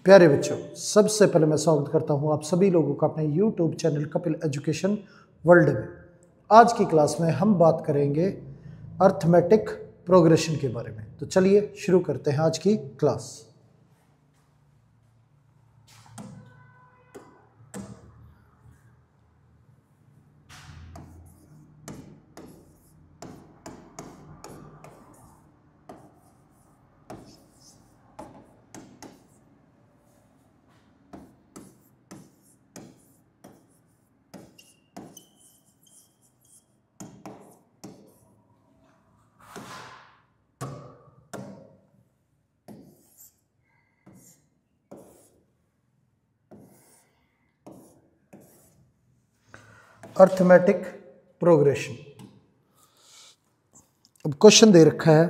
प्यारे बच्चों, सबसे पहले मैं स्वागत करता हूं आप सभी लोगों का अपने YouTube channel Kapil education world में। आज की क्लास में हम बात करेंगे अर्थमेटिक प्रोग्रेशन के बारे में। तो चलिए शुरू करते हैं आज की क्लास। Arithmetic progression. अब क्वेश्चन दे रखा है,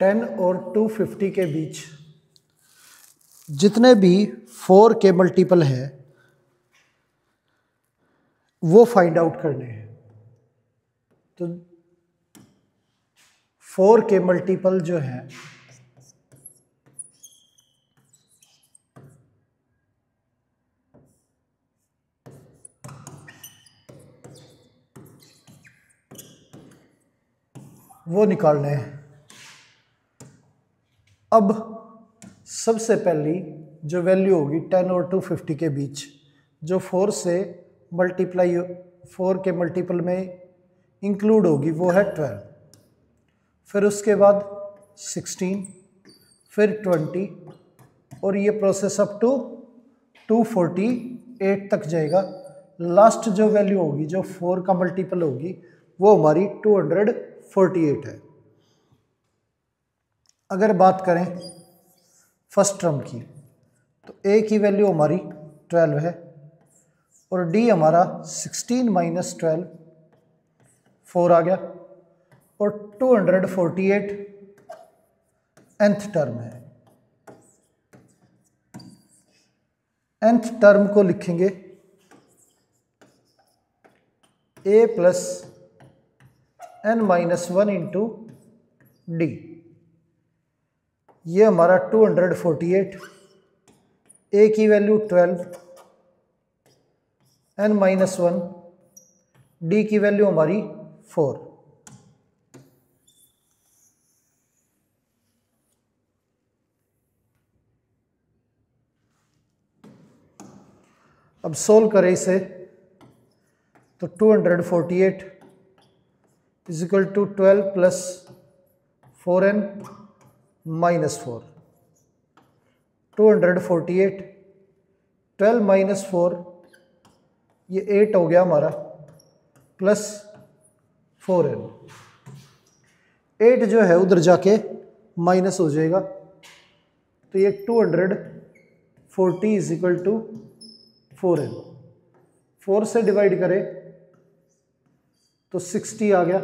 टेन और 250 के बीच जितने भी 4 के मल्टीपल हैं वो फाइंड आउट करने हैं। तो 4 के मल्टीपल जो हैं वो निकालने हैं। अब सबसे पहली जो वैल्यू होगी 10 और 250 के बीच, जो 4 से मल्टीप्लाई 4 के मल्टीपल में इंक्लूड होगी वो है 12, फिर उसके बाद 16, फिर 20 और ये प्रोसेस अप टू 248 तक जाएगा। लास्ट जो वैल्यू होगी जो 4 का मल्टीपल होगी वो हमारी 248 है। अगर बात करें फर्स्ट टर्म की तो ए की वैल्यू हमारी 12 है और डी हमारा 16 माइनस 12 4 आ गया और 248 nth टर्म है। nth टर्म को लिखेंगे a plus n minus 1 into d. ये हमारा 248, a की वैल्यू 12, n माइनस 1, डी की वैल्यू हमारी 4। अब सोल्व करें इसे तो 248 is equal to 12 plus 4n minus 4। 248 12 minus 4 ये 8 हो गया हमारा, प्लस 4n। 8 जो है उधर जाके माइनस हो जाएगा तो ये 240 इज इक्वल टू 4n। 4 से डिवाइड करें तो 60 आ गया,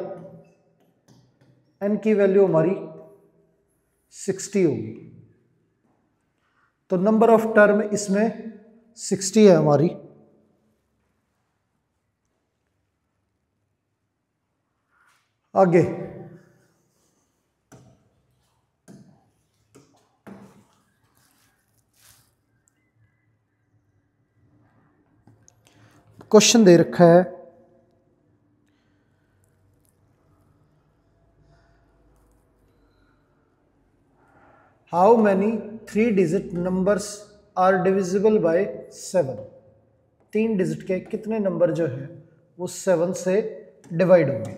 n की वैल्यू हमारी 60 होगी। तो नंबर ऑफ टर्म इसमें 60 है हमारी। आगे क्वेश्चन दे रखा है, how many 3 digit numbers are divisible by 7। 3 digit के कितने नंबर जो है वो 7 से डिवाइड होंगे।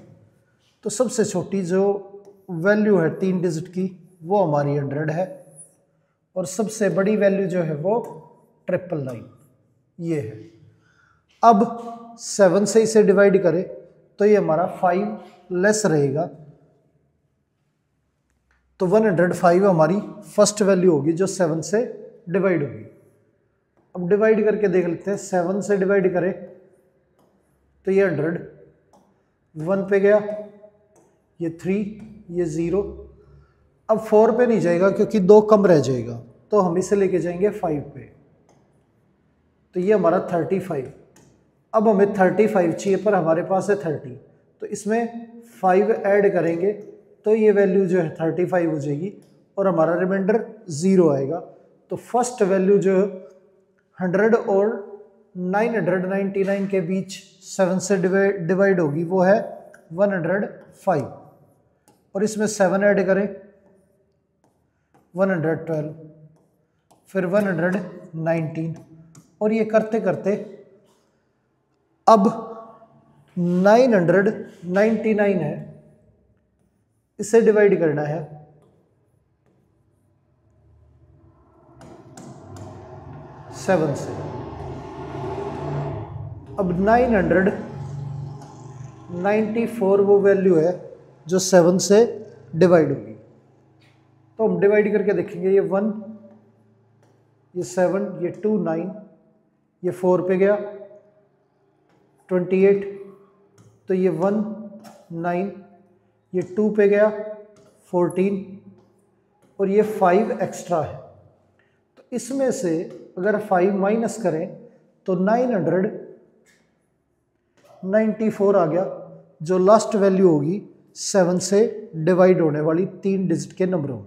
तो सबसे छोटी जो वैल्यू है 3 डिजिट की वो हमारी 100 है और सबसे बड़ी वैल्यू जो है वो 999 ये है। अब 7 से इसे डिवाइड करें तो ये हमारा 5 लेस रहेगा, तो 105 हमारी फर्स्ट वैल्यू होगी जो 7 से डिवाइड होगी। अब डिवाइड करके देख लेते हैं, 7 से डिवाइड करें तो ये 100 1 पे गया, ये 3, ये 0। अब 4 पे नहीं जाएगा क्योंकि 2 कम रह जाएगा, तो हम इसे लेके जाएंगे 5 पे। तो ये हमारा 35। अब हमें 35 चाहिए पर हमारे पास है 30, तो इसमें 5 ऐड करेंगे तो ये वैल्यू जो है 35 हो जाएगी और हमारा रिमाइंडर 0 आएगा। तो फर्स्ट वैल्यू जो 100 और 999 के बीच 7 से डिवाइड होगी वो है 105, और इसमें 7 ऐड करें 112, फिर 119, और ये करते करते अब 999 है, इसे डिवाइड करना है 7 से। अब 994 वो वैल्यू है जो 7 से डिवाइड होगी, तो हम डिवाइड करके देखेंगे। ये 1, ये 7, ये 2 9, ये 4 पे गया 28, तो ये 1 9, ये 2 पे गया 14, और ये 5 एक्स्ट्रा है। तो इसमें से अगर 5 माइनस करें तो 994 आ गया, जो लास्ट वैल्यू होगी 7 से डिवाइड होने वाली 3 डिजिट के नंबरों।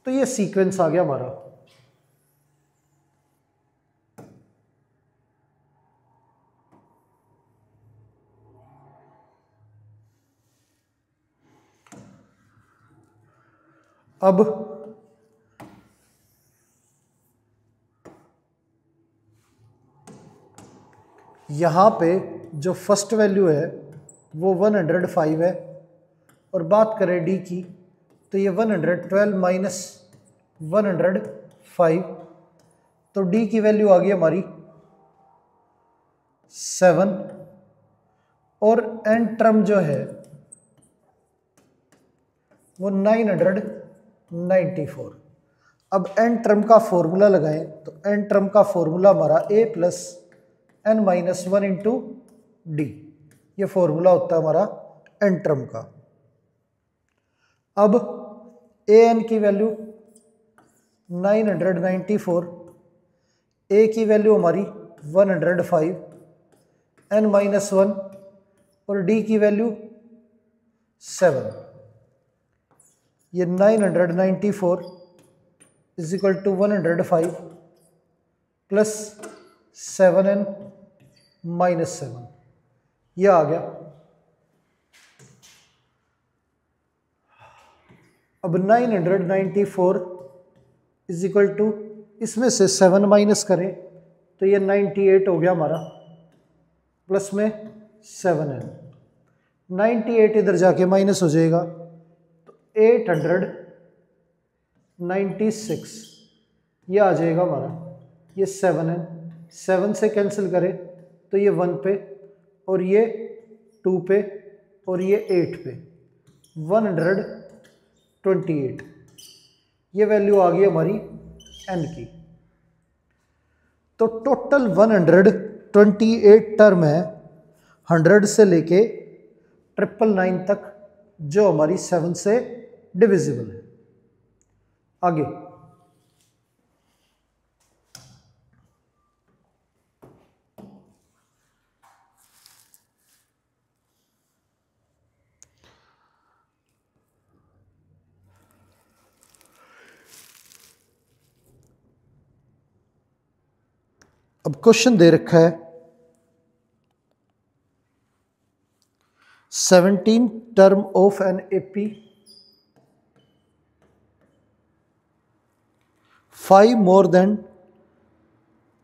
तो ये सीक्वेंस आ गया हमारा। अब यहाँ पे जो फर्स्ट वैल्यू है वो 105 है, और बात करें डी की तो ये 112 माइनस 105, तो डी की वैल्यू आ गई हमारी 7, और एन टर्म जो है वो 994। अब एन टर्म का फॉर्मूला लगाएं तो एन टर्म का फॉर्मूला हमारा a plus n minus 1 into d, ये फॉर्मूला होता है हमारा एन टर्म का। अब ए एन की वैल्यू 994, ए की वैल्यू हमारी 105, n माइनस 1, और डी की वैल्यू 7। ये 994 is equal to 105 plus 7n minus 7, यह आ गया। अब 994 इज इक्वल टू, इसमें से 7 माइनस करें तो ये 98 हो गया हमारा, प्लस में 7n, 98 इधर जाके माइनस हो जाएगा तो 896, ये आ जाएगा हमारा। ये 7n, 7 से कैंसिल करें तो ये 1 पे, और ये 2 पे, और ये 8 पे, 128, ये वैल्यू आ गई हमारी n की। तो टोटल 128 टर्म है 100 से लेके 999 तक, जो हमारी 7 से डिविजिबल है। आगे अब क्वेश्चन दे रखा है 17 term of an AP 5 more than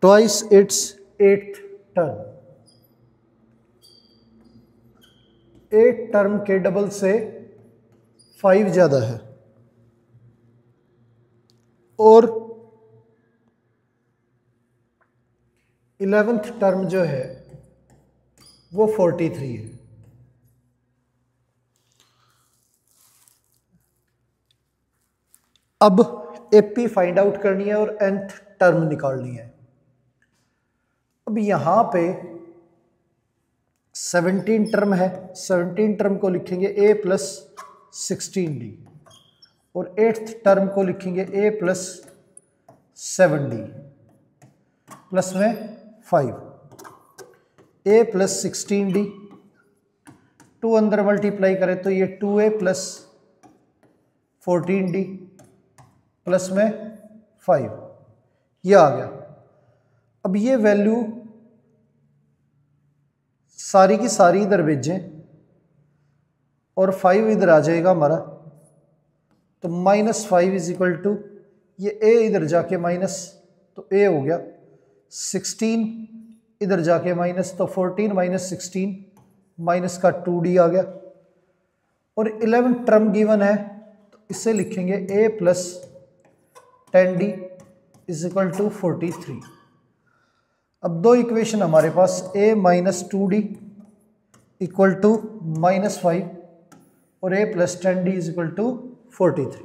twice its 8th term. 8 term के डबल से 5 ज़्यादा है, और 11th टर्म जो है वो 43 है। अब एपी फाइंड आउट करनी है और nth टर्म निकालनी है। अब यहाँ पे 17 टर्म है, 17 टर्म को लिखेंगे a प्लस 16d और 8th टर्म को लिखेंगे a प्लस 7d प्लस में 5, a प्लस 16d, 2 अंदर मल्टीप्लाई करें तो ये 2a प्लस 14d प्लस में 5, ये आ गया। अब ये वैल्यू सारी की सारी इधर भेजें और 5 इधर आ जाएगा हमारा, तो -5 इज इक्वल टू ये a इधर जाके माइनस, तो a हो गया 16, इधर जाके माइनस, तो 14 माइनस 16 माइनस का 2d आ गया। और 11 टर्म गिवन है तो इसे लिखेंगे a plus 10d is equal to 43। अब दो इक्वेशन हमारे पास, a minus 2d equal to -5 और a plus 10d is equal to 43।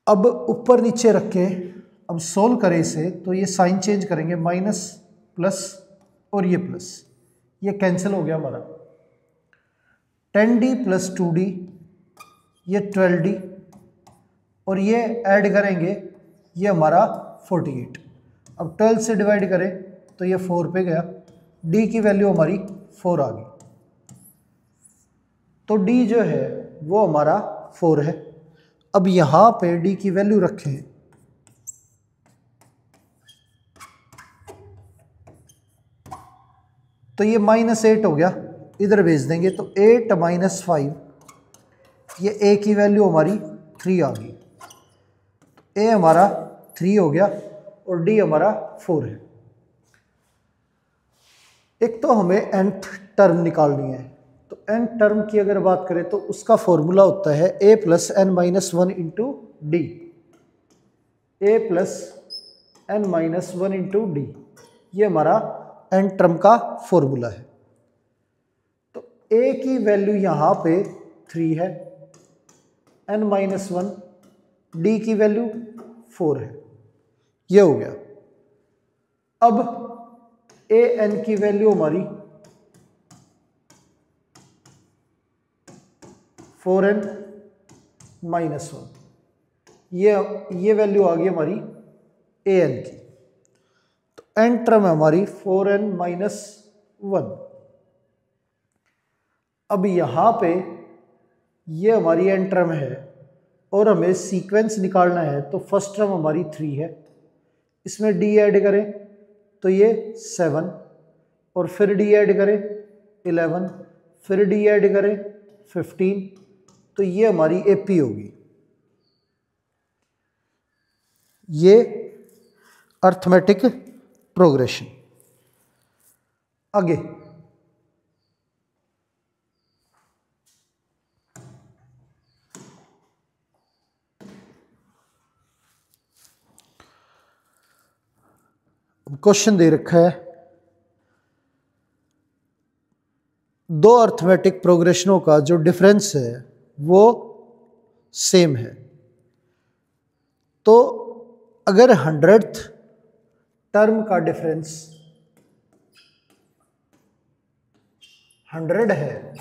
अब ऊपर नीचे रख के अब सोल्व करें इसे, तो ये साइन चेंज करेंगे, माइनस प्लस और ये प्लस, ये कैंसिल हो गया हमारा। 10d प्लस 2d ये 12d और ये ऐड करेंगे, ये हमारा 48। अब 12 से डिवाइड करें तो ये 4 पे गया, d की वैल्यू हमारी 4 आ गई, तो d जो है वो हमारा 4 है। अब यहाँ पे d की वैल्यू रखें तो ये -8 हो गया, इधर भेज देंगे तो 8 माइनस 5, ये a की वैल्यू हमारी 3 आ गई, तो a हमारा 3 हो गया और d हमारा 4 है। एक तो हमें nth टर्म निकालनी है, तो n टर्म की अगर बात करें तो उसका फॉर्मूला होता है a plus n minus 1 into D, a plus n minus 1 into d, ये हमारा n टर्म का फॉर्मूला है। तो a की वैल्यू यहाँ पे 3 है, n माइनस 1, d की वैल्यू 4 है, ये हो गया। अब a n की वैल्यू हमारी 4n माइनस 1, ये वैल्यू आ गई हमारी a n की। तो n टर्म है हमारी 4n माइनस 1। अब यहाँ पे ये हमारी n टर्म है और हमें सीक्वेंस निकालना है, तो फर्स्ट टर्म हमारी 3 है, इसमें d ऐड करें तो ये 7 और फिर d ऐड करें 11, फिर d ऐड करें 15, तो ये हमारी AP होगी। ये अर्थमेटिक प्रोग्रेशन। आगे क्वेश्चन दे रखा है, दो अर्थमेटिक प्रोग्रेशनों का जो डिफरेंस है वो सेम है। तो अगर 100th टर्म का डिफरेंस 100 है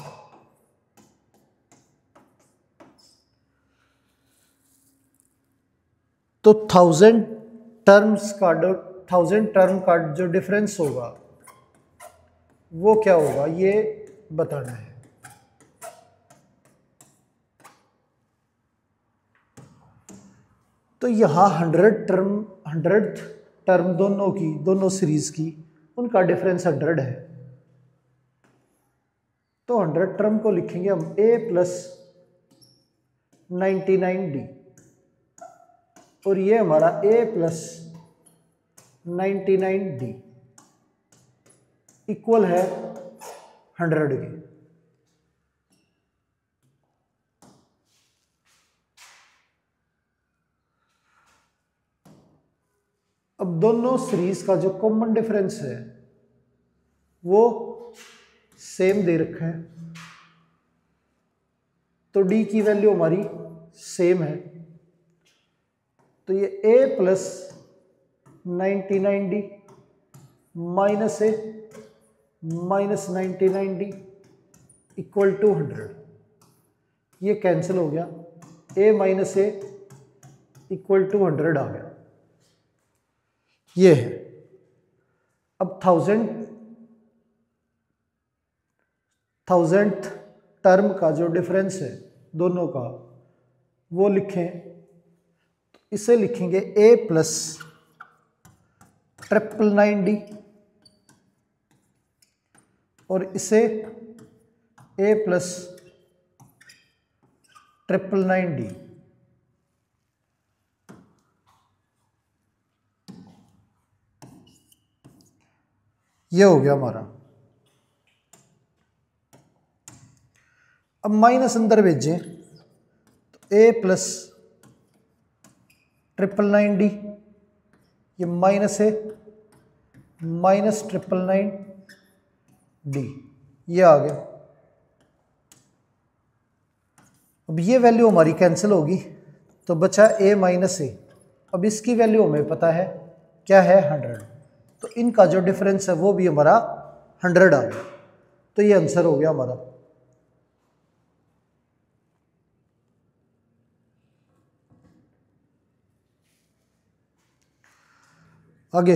तो 1000 टर्म का जो डिफरेंस होगा वो क्या होगा, ये बताना है। तो यहाँ 100th टर्म दोनों सीरीज की उनका डिफरेंस 100 है, तो 100 टर्म को लिखेंगे हम a प्लस 99d और ये हमारा a प्लस 99d इक्वल है 100 के। अब दोनों सीरीज का जो कॉमन डिफरेंस है वो सेम दे रखा है, तो d की वैल्यू हमारी सेम है, तो ये a plus 99d minus minus 99D equal to 100। ये कैंसिल हो गया, a minus a equal to 100 आ गया, ये है। अब थाउजेंथ टर्म का जो डिफरेंस है दोनों का वो लिखें, तो इसे लिखेंगे a प्लस 999D और इसे a प्लस 999D। ये हो गया हमारा। अब माइनस अंदर भेजें तो a प्लस 999D, ये माइनस है माइनस 999D, ये आ गया। अब ये वैल्यू हमारी कैंसिल होगी तो बचा a माइनस ए। अब इसकी वैल्यू हमें पता है क्या है 100, तो इनका जो डिफरेंस है वो भी हमारा 100 आ गया, तो ये आंसर हो गया हमारा। आगे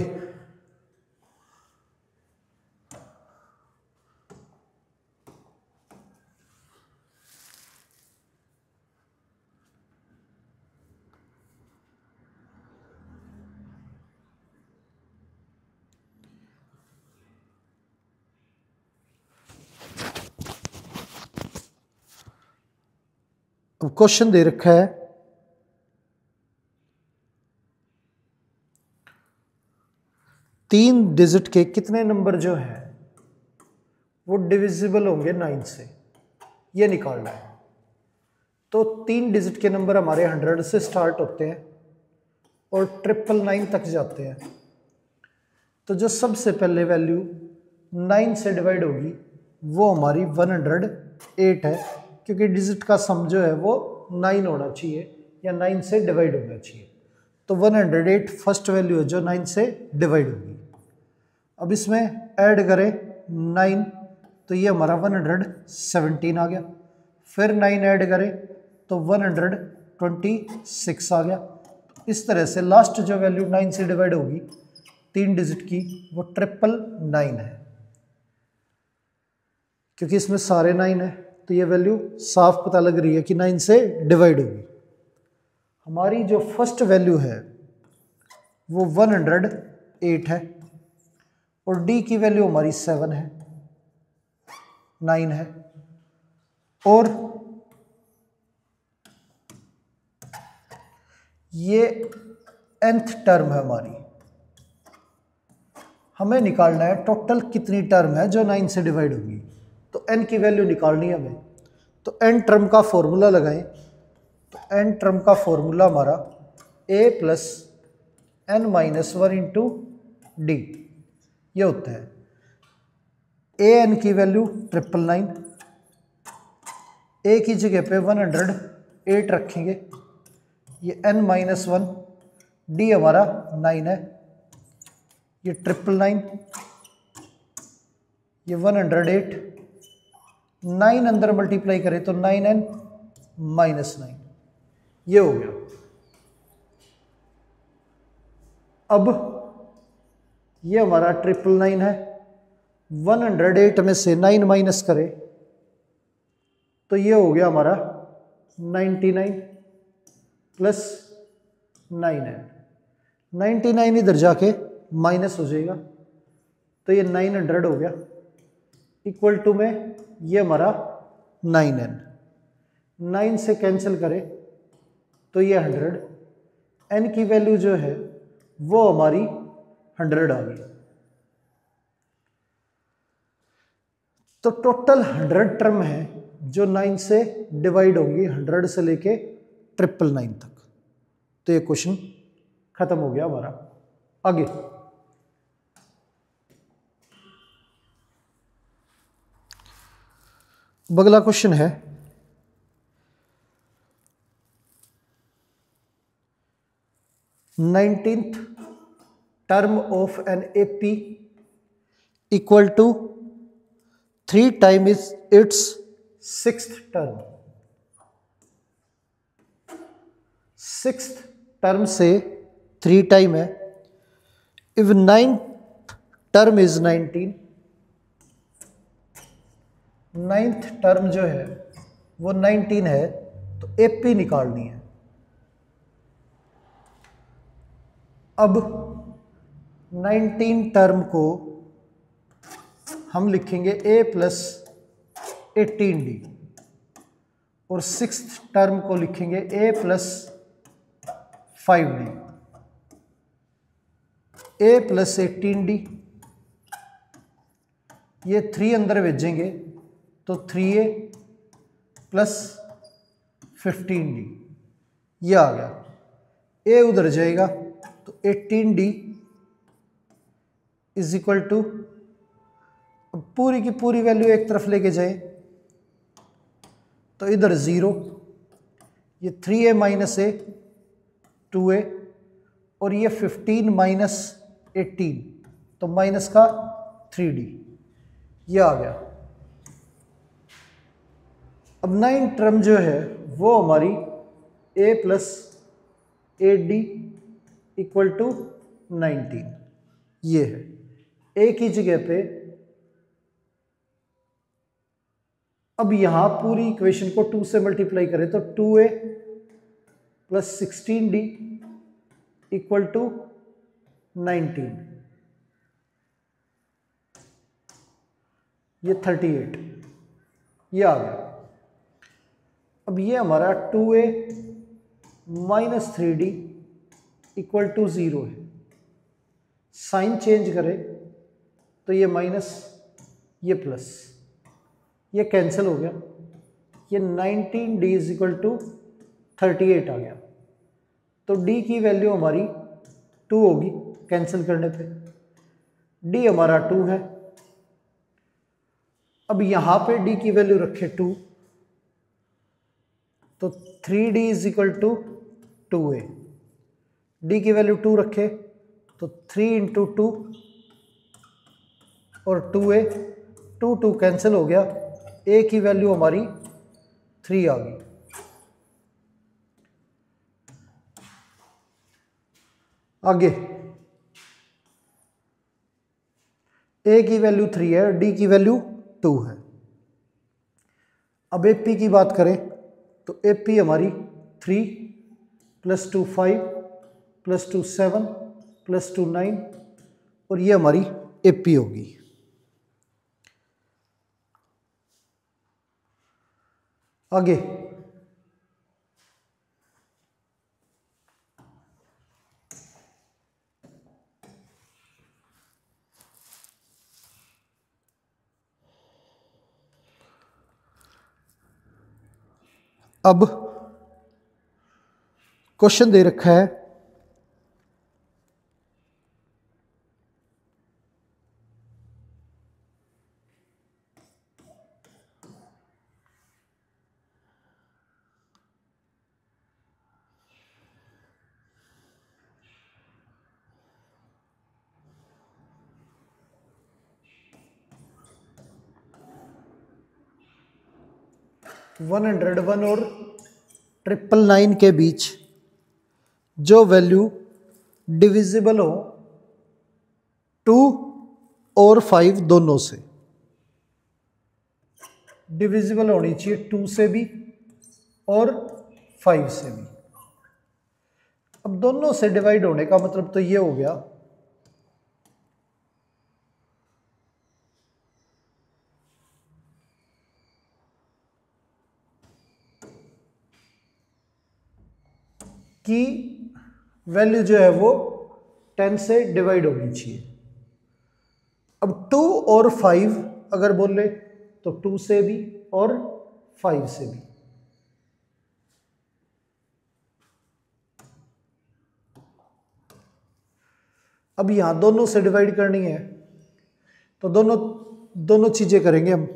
अब क्वेश्चन दे रखा है 3 डिजिट के कितने नंबर जो हैं वो डिविजिबल होंगे 9 से, ये निकालना है। तो 3 डिजिट के नंबर हमारे 100 से स्टार्ट होते हैं और 999 तक जाते हैं। तो जो सबसे पहले वैल्यू 9 से डिवाइड होगी वो हमारी 108 है, क्योंकि डिजिट का सम जो है वो 9 होना चाहिए या 9 से डिवाइड होना चाहिए। तो 108 फर्स्ट वैल्यू है जो 9 से डिवाइड होगी। अब इसमें ऐड करें 9 तो ये हमारा 117 आ गया, फिर 9 ऐड करें तो 126 आ गया। तो इस तरह से लास्ट जो वैल्यू 9 से डिवाइड होगी 3 डिजिट की वो 999 है। क्योंकि इसमें सारे 9 है तो ये वैल्यू साफ पता लग रही है कि 9 से डिवाइड होगी। हमारी जो फर्स्ट वैल्यू है वो 108 है और डी की वैल्यू हमारी 7 है, 9 है, और ये nth टर्म है हमारी। हमें निकालना है टोटल कितनी टर्म है जो 9 से डिवाइड होगी, तो n की वैल्यू निकालनी है हमें। तो n टर्म का फॉर्मूला लगाएं, तो n टर्म का फॉर्मूला हमारा a plus n minus 1 into d, ये होता है। a n की वैल्यू 999, a की जगह पे 108 रखेंगे, ये n माइनस 1, डी हमारा 9 है, ये 999, ये 108, 9 अंदर मल्टीप्लाई करें तो 9n माइनस 9, ये हो गया। अब ये हमारा 999 है, 108 में से 9 माइनस करें तो ये हो गया हमारा 99 प्लस 9n। 99 इधर जाके माइनस हो जाएगा तो ये 900 हो गया, इक्वल टू में ये हमारा 9n, 9 से कैंसिल करें तो ये 100, n की वैल्यू जो है वो हमारी 100 आ गई। तो टोटल 100 टर्म है जो 9 से डिवाइड होंगी, 100 से लेके 999 तक। तो ये क्वेश्चन खत्म हो गया हमारा। आगे अगला क्वेश्चन है 19th term of an AP equal to 3 time is its sixth term, sixth term से 3 टाइम है। If ninth term is 19, ninth term जो है वो 19 है, तो एपी निकालनी है। अब 19 टर्म को हम लिखेंगे a प्लस 18d और सिक्स्थ टर्म को लिखेंगे a plus 5d। a plus 18d, ये 3 अंदर भेजेंगे तो 3a प्लस 15d, ये आ गया। a उधर जाएगा तो 18d इज इक्वल टू, अब पूरी की पूरी वैल्यू एक तरफ लेके जाए तो इधर 0, ये 3a माइनस a 2a और ये 15 माइनस 18 तो माइनस का 3d, ये आ गया। अब 9 टर्म जो है वो हमारी a plus 8d equal to 19, ये है। a की जगह पे अब यहां पूरी इक्वेशन को 2 से मल्टीप्लाई करें तो 2a plus 16d equal to 19, ये 38, ये आ गया। अब ये हमारा 2a minus 3d equal to 0 है। साइन चेंज करें तो ये माइनस, ये प्लस, ये कैंसिल हो गया, ये 19d इज इक्वल टू 38 आ गया। तो d की वैल्यू हमारी 2 होगी कैंसिल करने पे, d हमारा 2 है। अब यहां पे d की वैल्यू रखे 2, तो 3d is equal to 2a, d की वैल्यू 2 रखे तो 3 इंटू 2 और 2a, 2 कैंसिल हो गया, a की वैल्यू हमारी 3 आ गई। आगे a की वैल्यू 3 है, d की वैल्यू 2 है। अब AP की बात करें तो AP हमारी 3 प्लस 2 5 प्लस 2 7 प्लस 2 9 और ये हमारी AP होगी। आगे अब क्वेश्चन दे रखा है वन 101 और 999 के बीच जो वैल्यू डिविजिबल हो 2 और 5 दोनों से, डिविजिबल होनी चाहिए 2 से भी और 5 से भी। अब दोनों से डिवाइड होने का मतलब तो ये हो गया कि वैल्यू जो है वो 10 से डिवाइड होनी चाहिए। अब 2 और 5 अगर बोले तो 2 से भी और 5 से भी। अब यहां दोनों से डिवाइड करनी है तो दोनों चीजें करेंगे हम।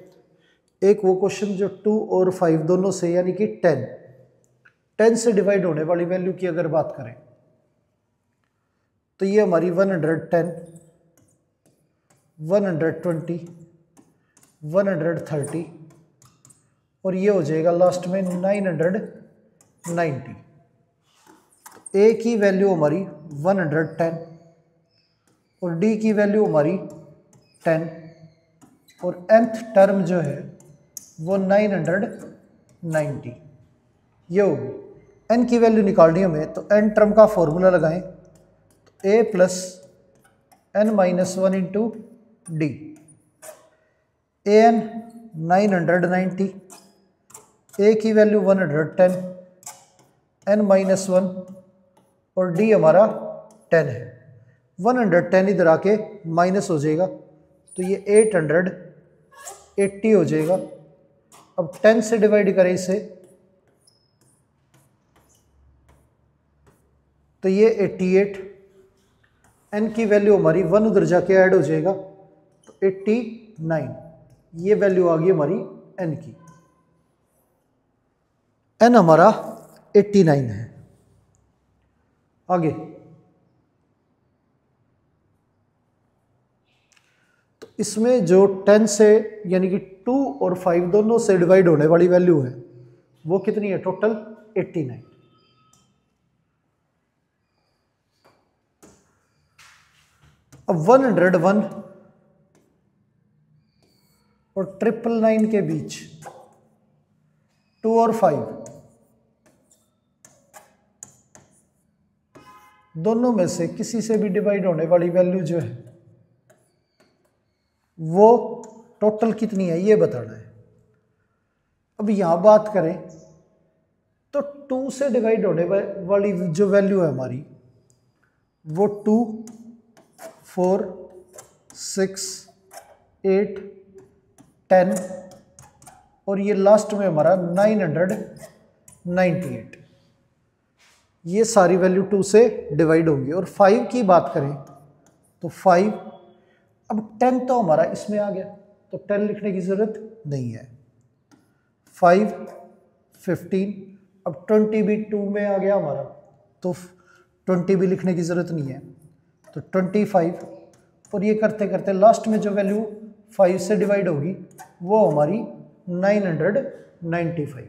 एक वो क्वेश्चन जो 2 और 5 दोनों से यानी कि 10 से डिवाइड होने वाली वैल्यू की अगर बात करें तो ये हमारी 110, 120, 130 और ये हो जाएगा लास्ट में 990। ए की वैल्यू हमारी 110 और डी की वैल्यू हमारी 10 और nth टर्म जो है वो 990 ये होगी। n की वैल्यू निकालनी हमें तो n टर्म का फॉर्मूला लगाएं तो a plus n minus 1 into D. an 990, a की वैल्यू 110, n माइनस 1 और d हमारा 10 है। 110 इधर आके माइनस हो जाएगा तो ये 880 हो जाएगा। अब 10 से डिवाइड करें इसे तो ये 88, n की वैल्यू हमारी 1 उधर जाके ऐड हो जाएगा तो 89, ये वैल्यू आ गई हमारी n की। n हमारा 89 है। आगे तो इसमें जो 10 से यानी कि 2 और 5 दोनों से डिवाइड होने वाली वैल्यू है वो कितनी है टोटल 89। अब 101 और 999 के बीच 2 और 5 दोनों में से किसी से भी डिवाइड होने वाली वैल्यू जो है वो टोटल कितनी है ये बताना है। अब यहां बात करें तो 2 से डिवाइड होने वाली जो वैल्यू है हमारी वो 2, 4, 6, 8, 10 और ये लास्ट में हमारा 998। ये सारी वैल्यू 2 से डिवाइड होंगी। और 5 की बात करें तो 5, अब 10 तो हमारा इसमें आ गया तो 10 लिखने की ज़रूरत नहीं है। 5, 15, अब 20 भी 2 में आ गया हमारा तो 20 भी लिखने की ज़रूरत नहीं है तो 25 और ये करते करते लास्ट में जो वैल्यू 5 से डिवाइड होगी वो हमारी 995।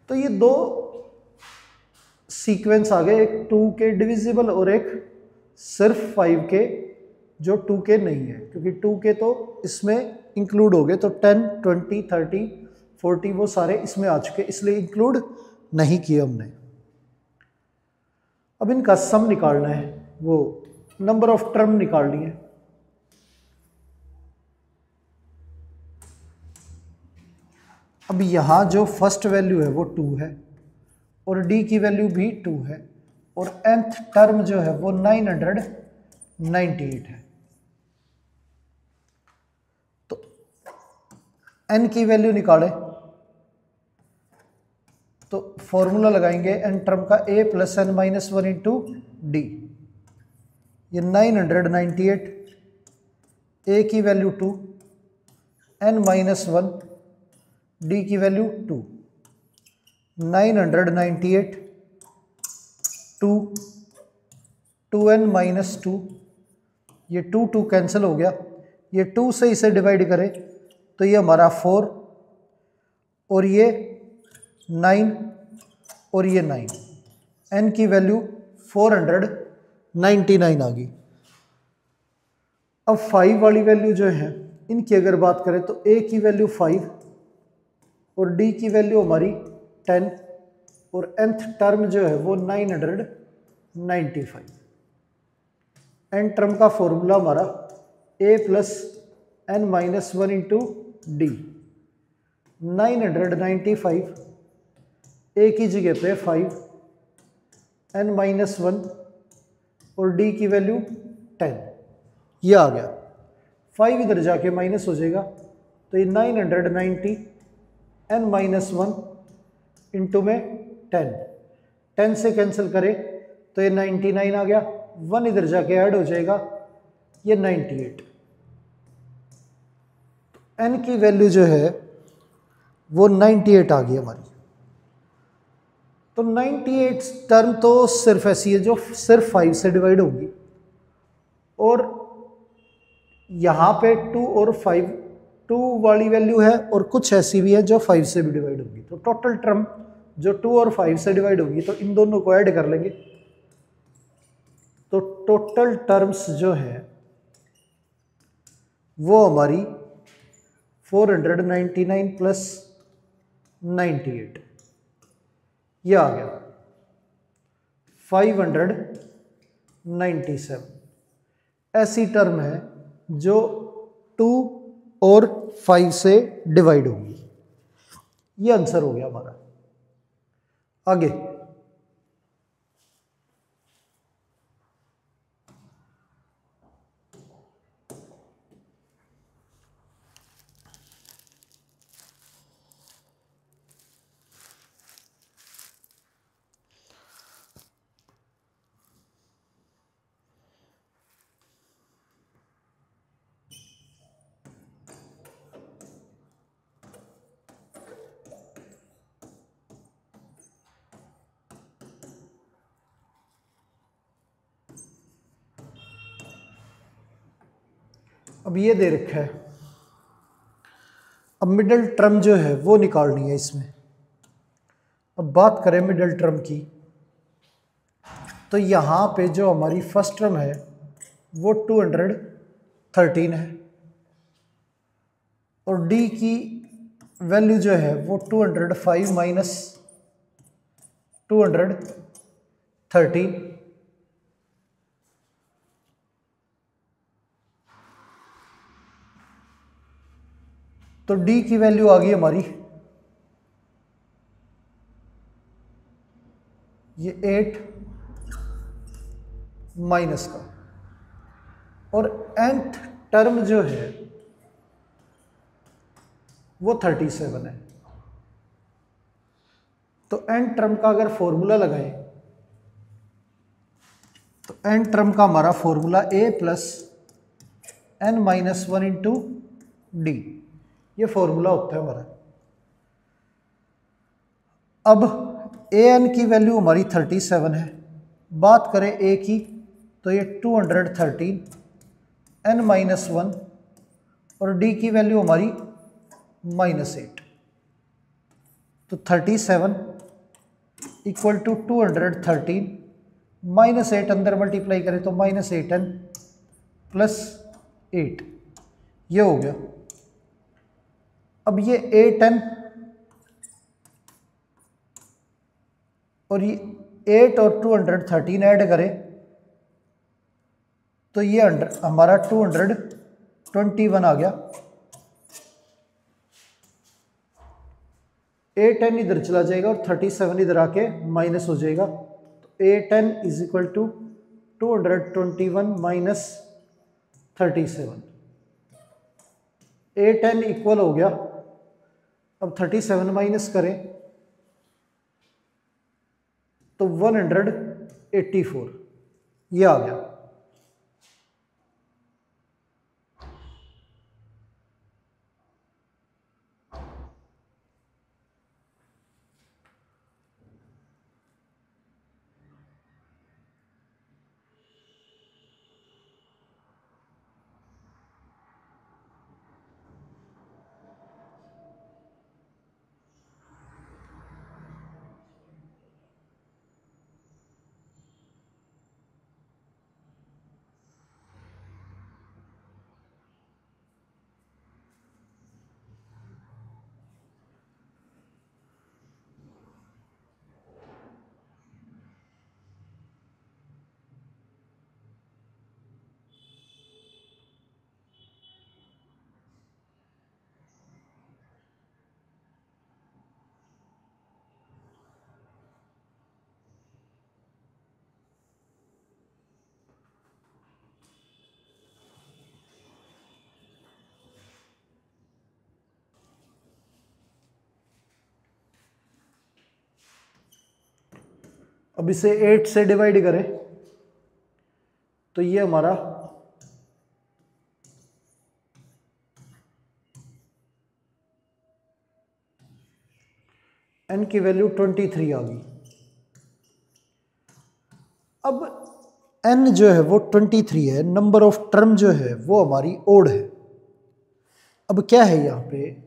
तो ये दो सीक्वेंस आ गए, एक 2 के डिविजिबल और एक सिर्फ 5 के जो 2 के नहीं है, क्योंकि 2 के तो इसमें इंक्लूड हो गए तो 10, 20, 30, 40 वो सारे इसमें आ चुके, इसलिए इंक्लूड नहीं किए हमने। अब इनका सम निकालना है, वो नंबर ऑफ टर्म निकालनी है। अब यहाँ जो फर्स्ट वैल्यू है वो 2 है और डी की वैल्यू भी 2 है और nth टर्म जो है वो 998 है। तो n की वैल्यू निकालें तो फॉर्मूला लगाएंगे n टर्म का a plus n minus 1 into d. ये 998, a की वैल्यू 2, n माइनस 1, डी की वैल्यू 2। 998 2, 2n माइनस 2, ये 2 2 कैंसिल हो गया, ये 2 से इसे डिवाइड करें तो ये हमारा 4 और ये 9 और ये 9, n की वैल्यू 499 आ गई। अब 5 वाली वैल्यू जो है इनकी अगर बात करें तो a की वैल्यू 5 और d की वैल्यू हमारी 10 और nth टर्म जो है वो 995। n टर्म का फॉर्मूला हमारा a plus n minus 1 into D. 995 a की जगह पे 5, n माइनस 1 और d की वैल्यू 10, ये आ गया। 5 इधर जाके माइनस हो जाएगा तो ये 990 n माइनस 1 इंटू में 10 से कैंसिल करें तो ये 99 आ गया, 1 इधर जाके ऐड हो जाएगा ये 98। n की वैल्यू जो है वो 98 आ गई हमारी। तो 98 टर्म तो सिर्फ ऐसी है जो सिर्फ 5 से डिवाइड होगी और यहाँ पे 2 और 5 2 वाली वैल्यू है और कुछ ऐसी भी है जो 5 से भी डिवाइड होगी। तो टोटल टर्म जो 2 और 5 से डिवाइड होगी, तो इन दोनों को ऐड कर लेंगे। तो टोटल टर्म्स जो है वो हमारी 499 प्लस 98, ये आ गया 597। ऐसी टर्म है जो 2 और 5 से डिवाइड होगी। ये आंसर हो गया हमारा। आगे अब ये दे रखा है, अब मिडिल टर्म जो है वो निकालनी है इसमें। अब बात करें मिडिल टर्म की, तो यहाँ पे जो हमारी फर्स्ट टर्म है वो 213 है और डी की वैल्यू जो है वो 205 माइनस 213। तो डी की वैल्यू आ गई हमारी ये 8 माइनस का, और nth टर्म जो है वो 37 है। तो n टर्म का अगर फॉर्मूला लगाएं तो n टर्म का हमारा formula a plus n minus 1 into d, ये फॉर्मूला होता है हमारा। अब ए एन की वैल्यू हमारी 37 है, बात करें ए की तो ये 213 n माइनस 1 और डी की वैल्यू हमारी -8। तो 37 इक्वल टू 213 -8 अंदर मल्टीप्लाई करें तो -8n प्लस 8, ये हो गया। अब ये 8n और ये 8 और 213 ऐड करें तो ये हमारा 221 आ गया। 8n इधर चला जाएगा और 37 इधर आके माइनस हो जाएगा। तो 8n is equal to 221 minus 37, 8n equal हो गया। अब 37 माइनस करें तो 184, ये आ गया। अब इसे 8 से डिवाइड करें तो ये हमारा n की वैल्यू 23 आ गई। अब n जो है वो 23 है, नंबर ऑफ टर्म जो है वो हमारी ओड है। अब क्या है यहाँ पे,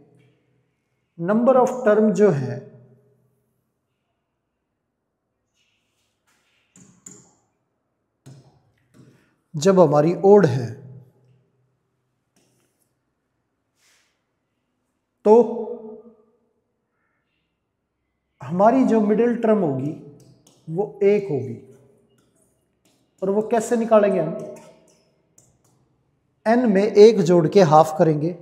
नंबर ऑफ टर्म जो है जब हमारी ओड है तो हमारी जो मिडिल टर्म होगी वो 1 होगी, और वो कैसे निकालेंगे हम, n में 1 जोड़ के हाफ करेंगे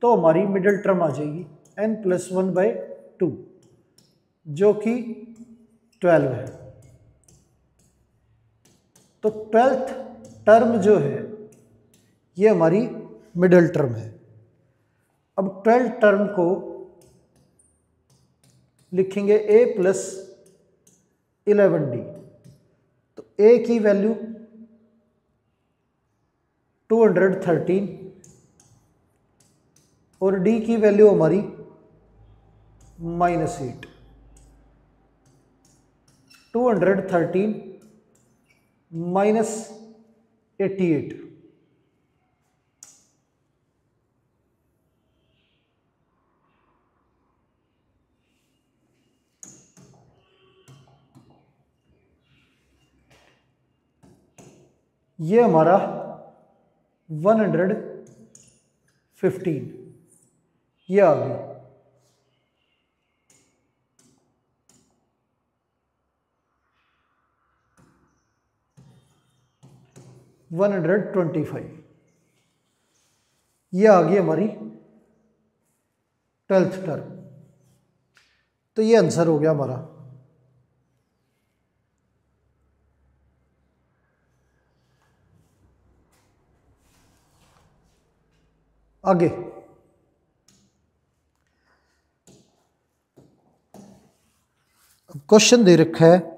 तो हमारी मिडिल टर्म आ जाएगी n+1/2 जो कि 12 है। तो 12th टर्म जो है ये हमारी मिडिल टर्म है। अब 12th टर्म को लिखेंगे a + 11d। तो a की वैल्यू 213 और d की वैल्यू हमारी -8। 213 -88, ये हमारा 115 ये आ गई। वन 125 ये आ गई हमारी 12th टर्म। तो ये आंसर हो गया हमारा। आगे क्वेश्चन दे रखा है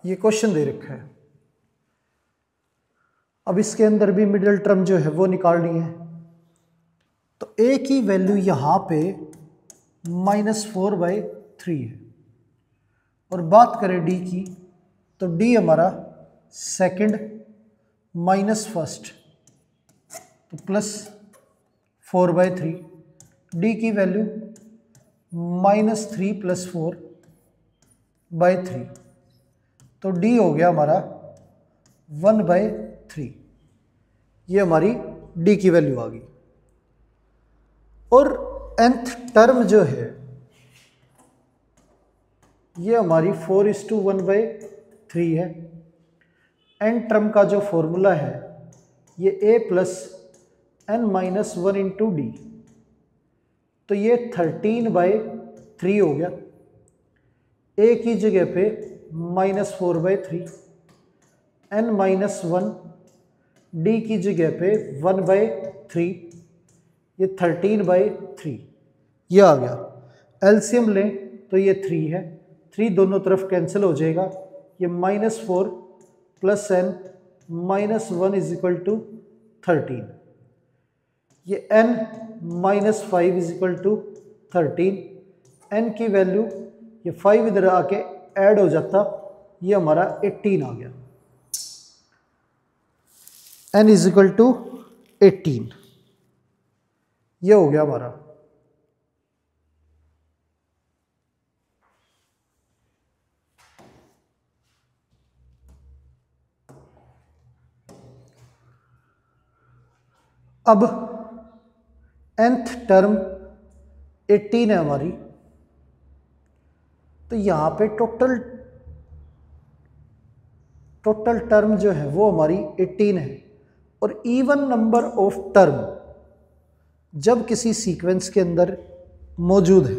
ये क्वेश्चन दे रखा है। अब इसके अंदर भी मिडिल टर्म जो है वो निकालनी है। तो a की वैल्यू यहाँ पे -4/3 है, और बात करें d की तो d हमारा सेकंड माइनस फर्स्ट तो +4/3। d की वैल्यू -3 + 4/3 तो d हो गया हमारा 1/3। ये हमारी d की वैल्यू आ गई। और nth टर्म जो है ये हमारी 4:1/3 है। n टर्म का जो फॉर्मूला है ये a + n-1 × d, तो ये 13/3 हो गया। a की जगह पे -4/3, n-1 d की जगह पे 1/3, ये 13/3 ये आ गया। एलसीएम लें तो ये 3 है, 3 दोनों तरफ कैंसिल हो जाएगा। ये -4 + n-1 = 13, ये n-5 = 13। n की वैल्यू ये 5 इधर आके ऐड हो जाता, ये हमारा 18 आ गया। n = 18 ये हो गया हमारा। अब nth टर्म 18 है हमारी, तो यहाँ पे टोटल टर्म जो है वो हमारी 18 है। और इवन नंबर ऑफ टर्म जब किसी सीक्वेंस के अंदर मौजूद है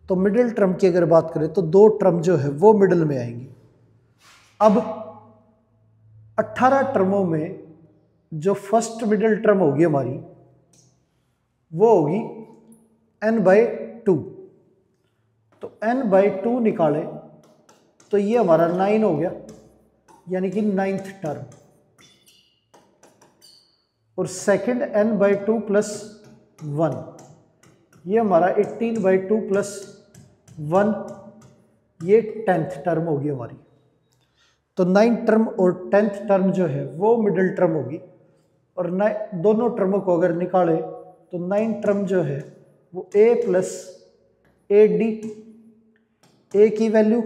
तो मिडिल टर्म की अगर बात करें तो 2 टर्म जो है वो मिडिल में आएंगी। अब 18 टर्मों में जो फर्स्ट मिडिल टर्म होगी हमारी वो होगी n/2 2, तो n/2 निकाले तो ये हमारा 9 हो गया, यानी कि 9th टर्म। और सेकंड n/2 प्लस 1, ये हमारा 18/2 प्लस 1, ये 10th टर्म होगी हमारी। तो 9th टर्म और 10th टर्म जो है वो मिडिल टर्म होगी, और दोनों टर्मों को अगर निकाले तो 9th टर्म जो है वो a प्लस AD, a की वैल्यू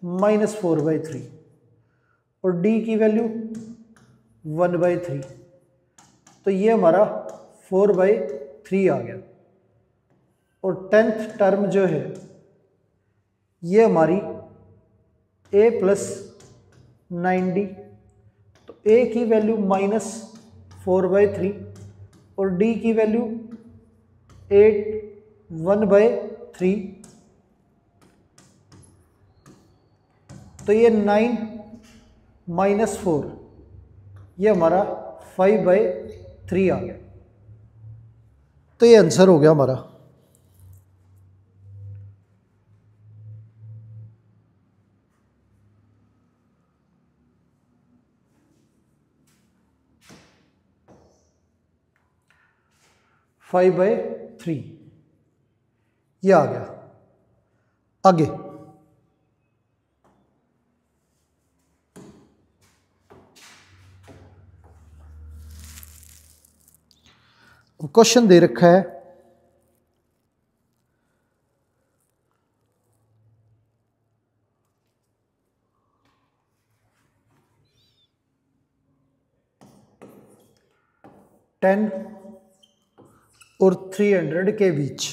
-4/3 और d की वैल्यू 1/3, तो ये हमारा 4/3 आ गया। और 10th टर्म जो है ये हमारी a प्लस 9d, तो a की वैल्यू -4/3 और d की वैल्यू 1/3, तो ये 9 - 4, ये हमारा 5/3 आ गया। तो ये आंसर हो गया हमारा। फाइव बाई थ्री ये आ गया। आगे क्वेश्चन दे रखा है, टेन और 300 के बीच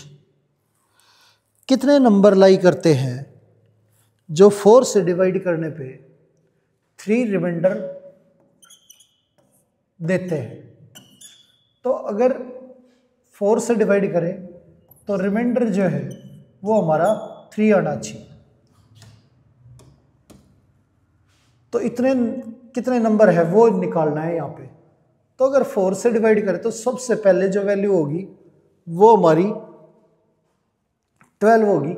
कितने नंबर लाई करते हैं जो 4 से डिवाइड करने पे 3 रिमाइंडर देते हैं। तो अगर 4 से डिवाइड करें तो रिमाइंडर जो है वो हमारा 3 आना चाहिए। तो इतने कितने नंबर है वो निकालना है यहाँ पे। तो अगर 4 से डिवाइड करें तो सबसे पहले जो वैल्यू होगी वो हमारी 12 होगी,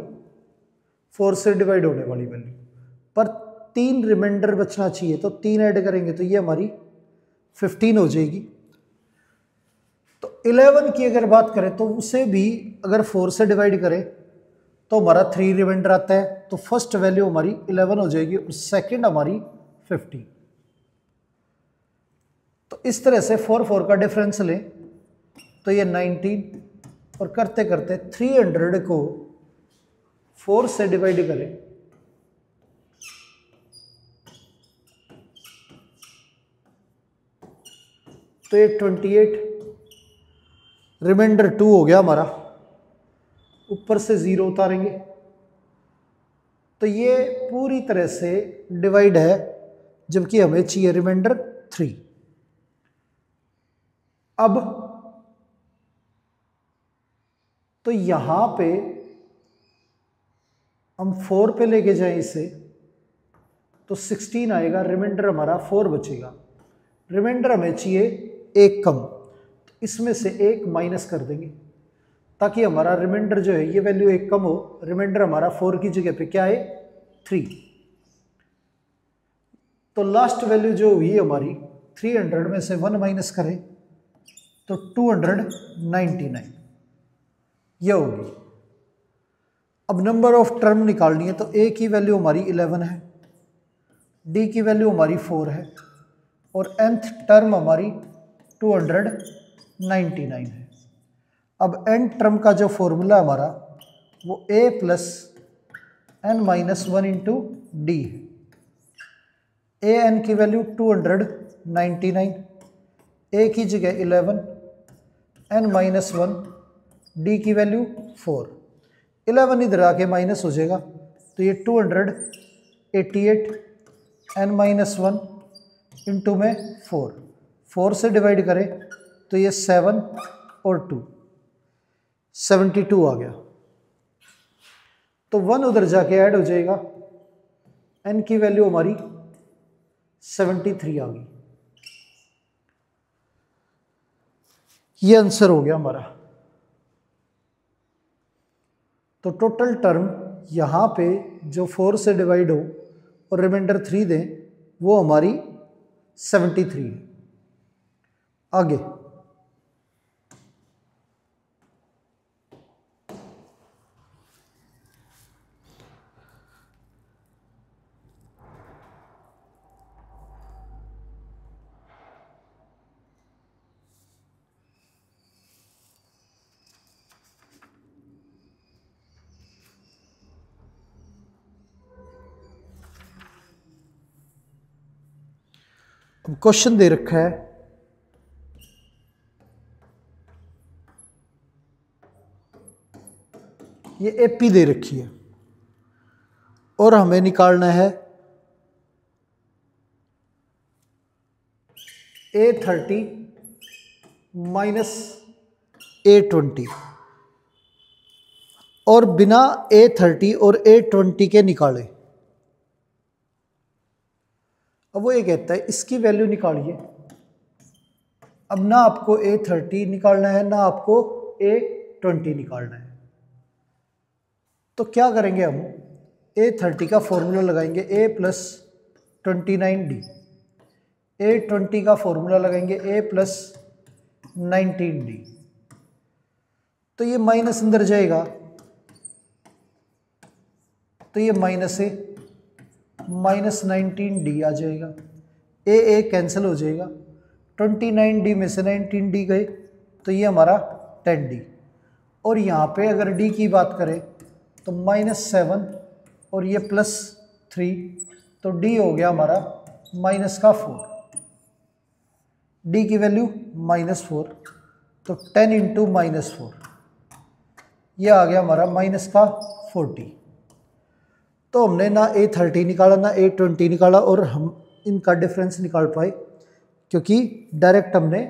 4 से डिवाइड होने वाली वैल्यू। पर 3 रिमाइंडर बचना चाहिए, तो 3 ऐड करेंगे तो ये हमारी 15 हो जाएगी। तो 11 की अगर बात करें तो उसे भी अगर 4 से डिवाइड करें तो हमारा 3 रिमाइंडर आता है, तो फर्स्ट वैल्यू हमारी 11 हो जाएगी और सेकंड हमारी 15। तो इस तरह से 4 का डिफरेंस लें तो ये 19, और करते करते 300 को 4 से डिवाइड करें तो ये 28, रिमाइंडर 2 हो गया हमारा, ऊपर से 0 उतारेंगे तो ये पूरी तरह से डिवाइड है, जबकि हमें चाहिए रिमाइंडर 3। अब तो यहां पे हम 4 पे लेके जाएं इसे तो 16 आएगा, रिमाइंडर हमारा 4 बचेगा। रिमाइंडर हमें चाहिए 1 कम, तो इसमें से 1 माइनस कर देंगे ताकि हमारा रिमाइंडर जो है ये वैल्यू 1 कम हो। रिमाइंडर हमारा 4 की जगह पे क्या है 3। तो लास्ट वैल्यू जो हुई हमारी 300 में से 1 माइनस करें तो 299 ये होगी। अब नंबर ऑफ टर्म निकालनी है, तो a की वैल्यू हमारी 11 है, d की वैल्यू हमारी 4 है और nth टर्म हमारी 299 है। अब n टर्म का जो फॉर्मूला हमारा वो a plus n-1 into D है। a n की वैल्यू 299, a की जगह 11, n-1, d की वैल्यू 4। 11 इधर आके माइनस हो जाएगा तो ये 288, n-1 इंटू में 4 से डिवाइड करें तो ये 7 और 2 72 आ गया। तो 1 उधर जाके ऐड हो जाएगा, n की वैल्यू हमारी 73 आ गई। ये आंसर हो गया हमारा। तो टोटल टर्म यहाँ पे जो 4 से डिवाइड हो और रिमाइंडर 3 दें, वो हमारी 73 है। आगे क्वेश्चन दे रखा है ये एपी दे रखी है और हमें निकालना है A30 माइनस A20 और बिना A30 और A20 के निकाले। अब वो ये कहता है इसकी वैल्यू निकालिए। अब ना आपको A30 निकालना है ना आपको A20 निकालना है, तो क्या करेंगे हम A30 का फॉर्मूला लगाएंगे A प्लस 29D, A20 का फॉर्मूला लगाएंगे A प्लस 19D। तो ये माइनस अंदर जाएगा तो ये माइनस A माइनस 19D आ जाएगा, A कैंसिल हो जाएगा, 29D में से 19D गए तो ये हमारा 10D। और यहाँ पे अगर D की बात करें तो -7 और ये +3, तो D हो गया हमारा -4। D की वैल्यू -4, तो 10 इंटू -4 ये आ गया हमारा -40। तो हमने ना A30 निकाला ना A20 निकाला और हम इनका डिफरेंस निकाल पाए क्योंकि डायरेक्ट हमने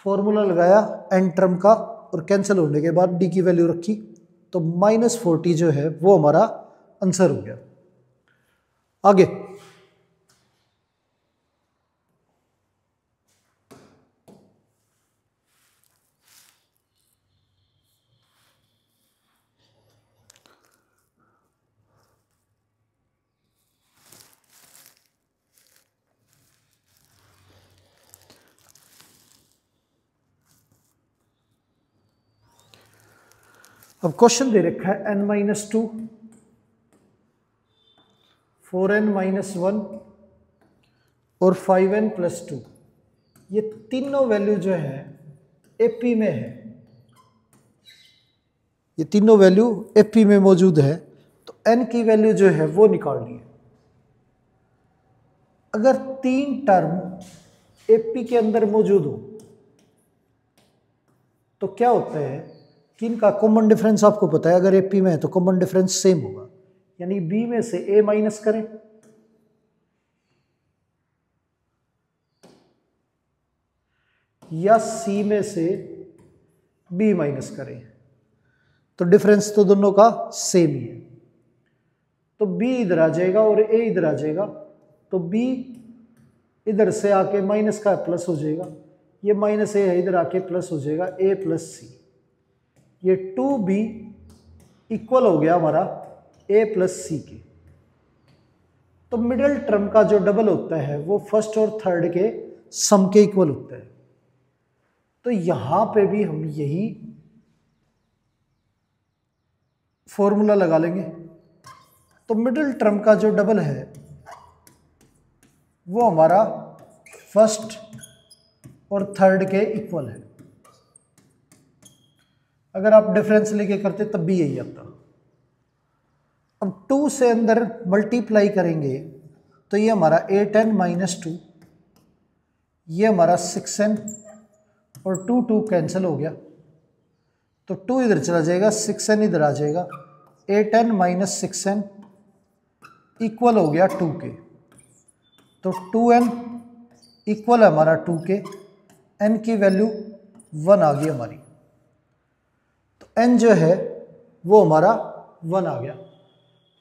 फॉर्मूला लगाया एन टर्म का और कैंसिल होने के बाद D की वैल्यू रखी, तो -40 जो है वो हमारा आंसर हो गया। आगे अब क्वेश्चन दे रखा है n-2, 4n-1 और 5n+2। ये तीनों वैल्यू जो है एपी में है, ये तीनों वैल्यू एपी में मौजूद है, तो n की वैल्यू जो है वो निकालनी है। अगर 3 टर्म एपी के अंदर मौजूद हो तो क्या होता है कि इनका कॉमन डिफरेंस आपको पता है, अगर एपी में है तो कॉमन डिफरेंस सेम होगा, यानी बी में से ए माइनस करें या सी में से बी माइनस करें, तो डिफरेंस तो दोनों का सेम ही है। तो बी इधर आ जाएगा और ए इधर आ जाएगा, तो बी इधर से आके माइनस का प्लस हो जाएगा, ये माइनस ए है इधर आके प्लस हो जाएगा ए प्लस सी, ये 2b इक्वल हो गया हमारा a प्लस सी के। तो मिडिल टर्म का जो डबल होता है वो फर्स्ट और थर्ड के सम के इक्वल होता है, तो यहां पे भी हम यही फॉर्मूला लगा लेंगे। तो मिडिल टर्म का जो डबल है वो हमारा फर्स्ट और थर्ड के इक्वल है। अगर आप डिफरेंस लेके करते तब भी यही आता। अब 2 से अंदर मल्टीप्लाई करेंगे तो ये हमारा 8n-2, ये हमारा 6n और 2 कैंसिल हो गया, तो 2 इधर चला जाएगा, 6n इधर आ जाएगा, 8n-6n इक्वल हो गया 2 के, तो 2n इक्वल है हमारा 2 के, n की वैल्यू 1 आ गई हमारी, तो n जो है वो हमारा 1 आ गया।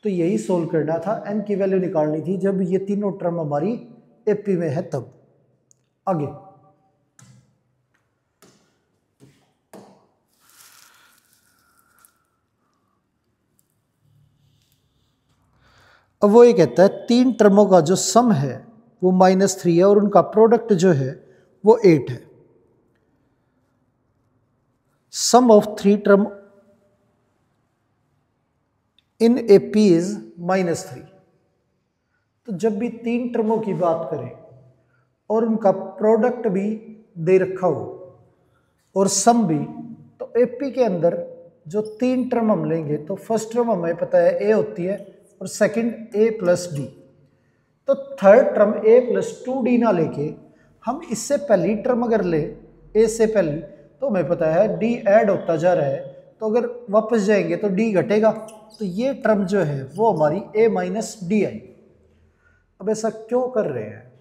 तो यही सोल्व करना था, n की वैल्यू निकालनी थी जब ये तीनों टर्म हमारी एपी में है तब। आगे अब वो ये कहता है तीन टर्मों का जो सम है वो -3 है और उनका प्रोडक्ट जो है वो 8 है। Sum of three term in AP is -3। तो जब भी तीन टर्मों की बात करें और उनका प्रोडक्ट भी दे रखा हो और सम भी, तो AP के अंदर जो तीन टर्म हम लेंगे तो फर्स्ट टर्म हमें पता है A होती है और सेकंड A+D। तो थर्ड टर्म A+2D ना लेके हम इससे पहली टर्म अगर ले A से पहली, तो हमें पता है D ऐड होता जा रहा है, तो अगर वापस जाएंगे तो D घटेगा, तो ये टर्म जो है वो हमारी A-D आई। अब ऐसा क्यों कर रहे हैं?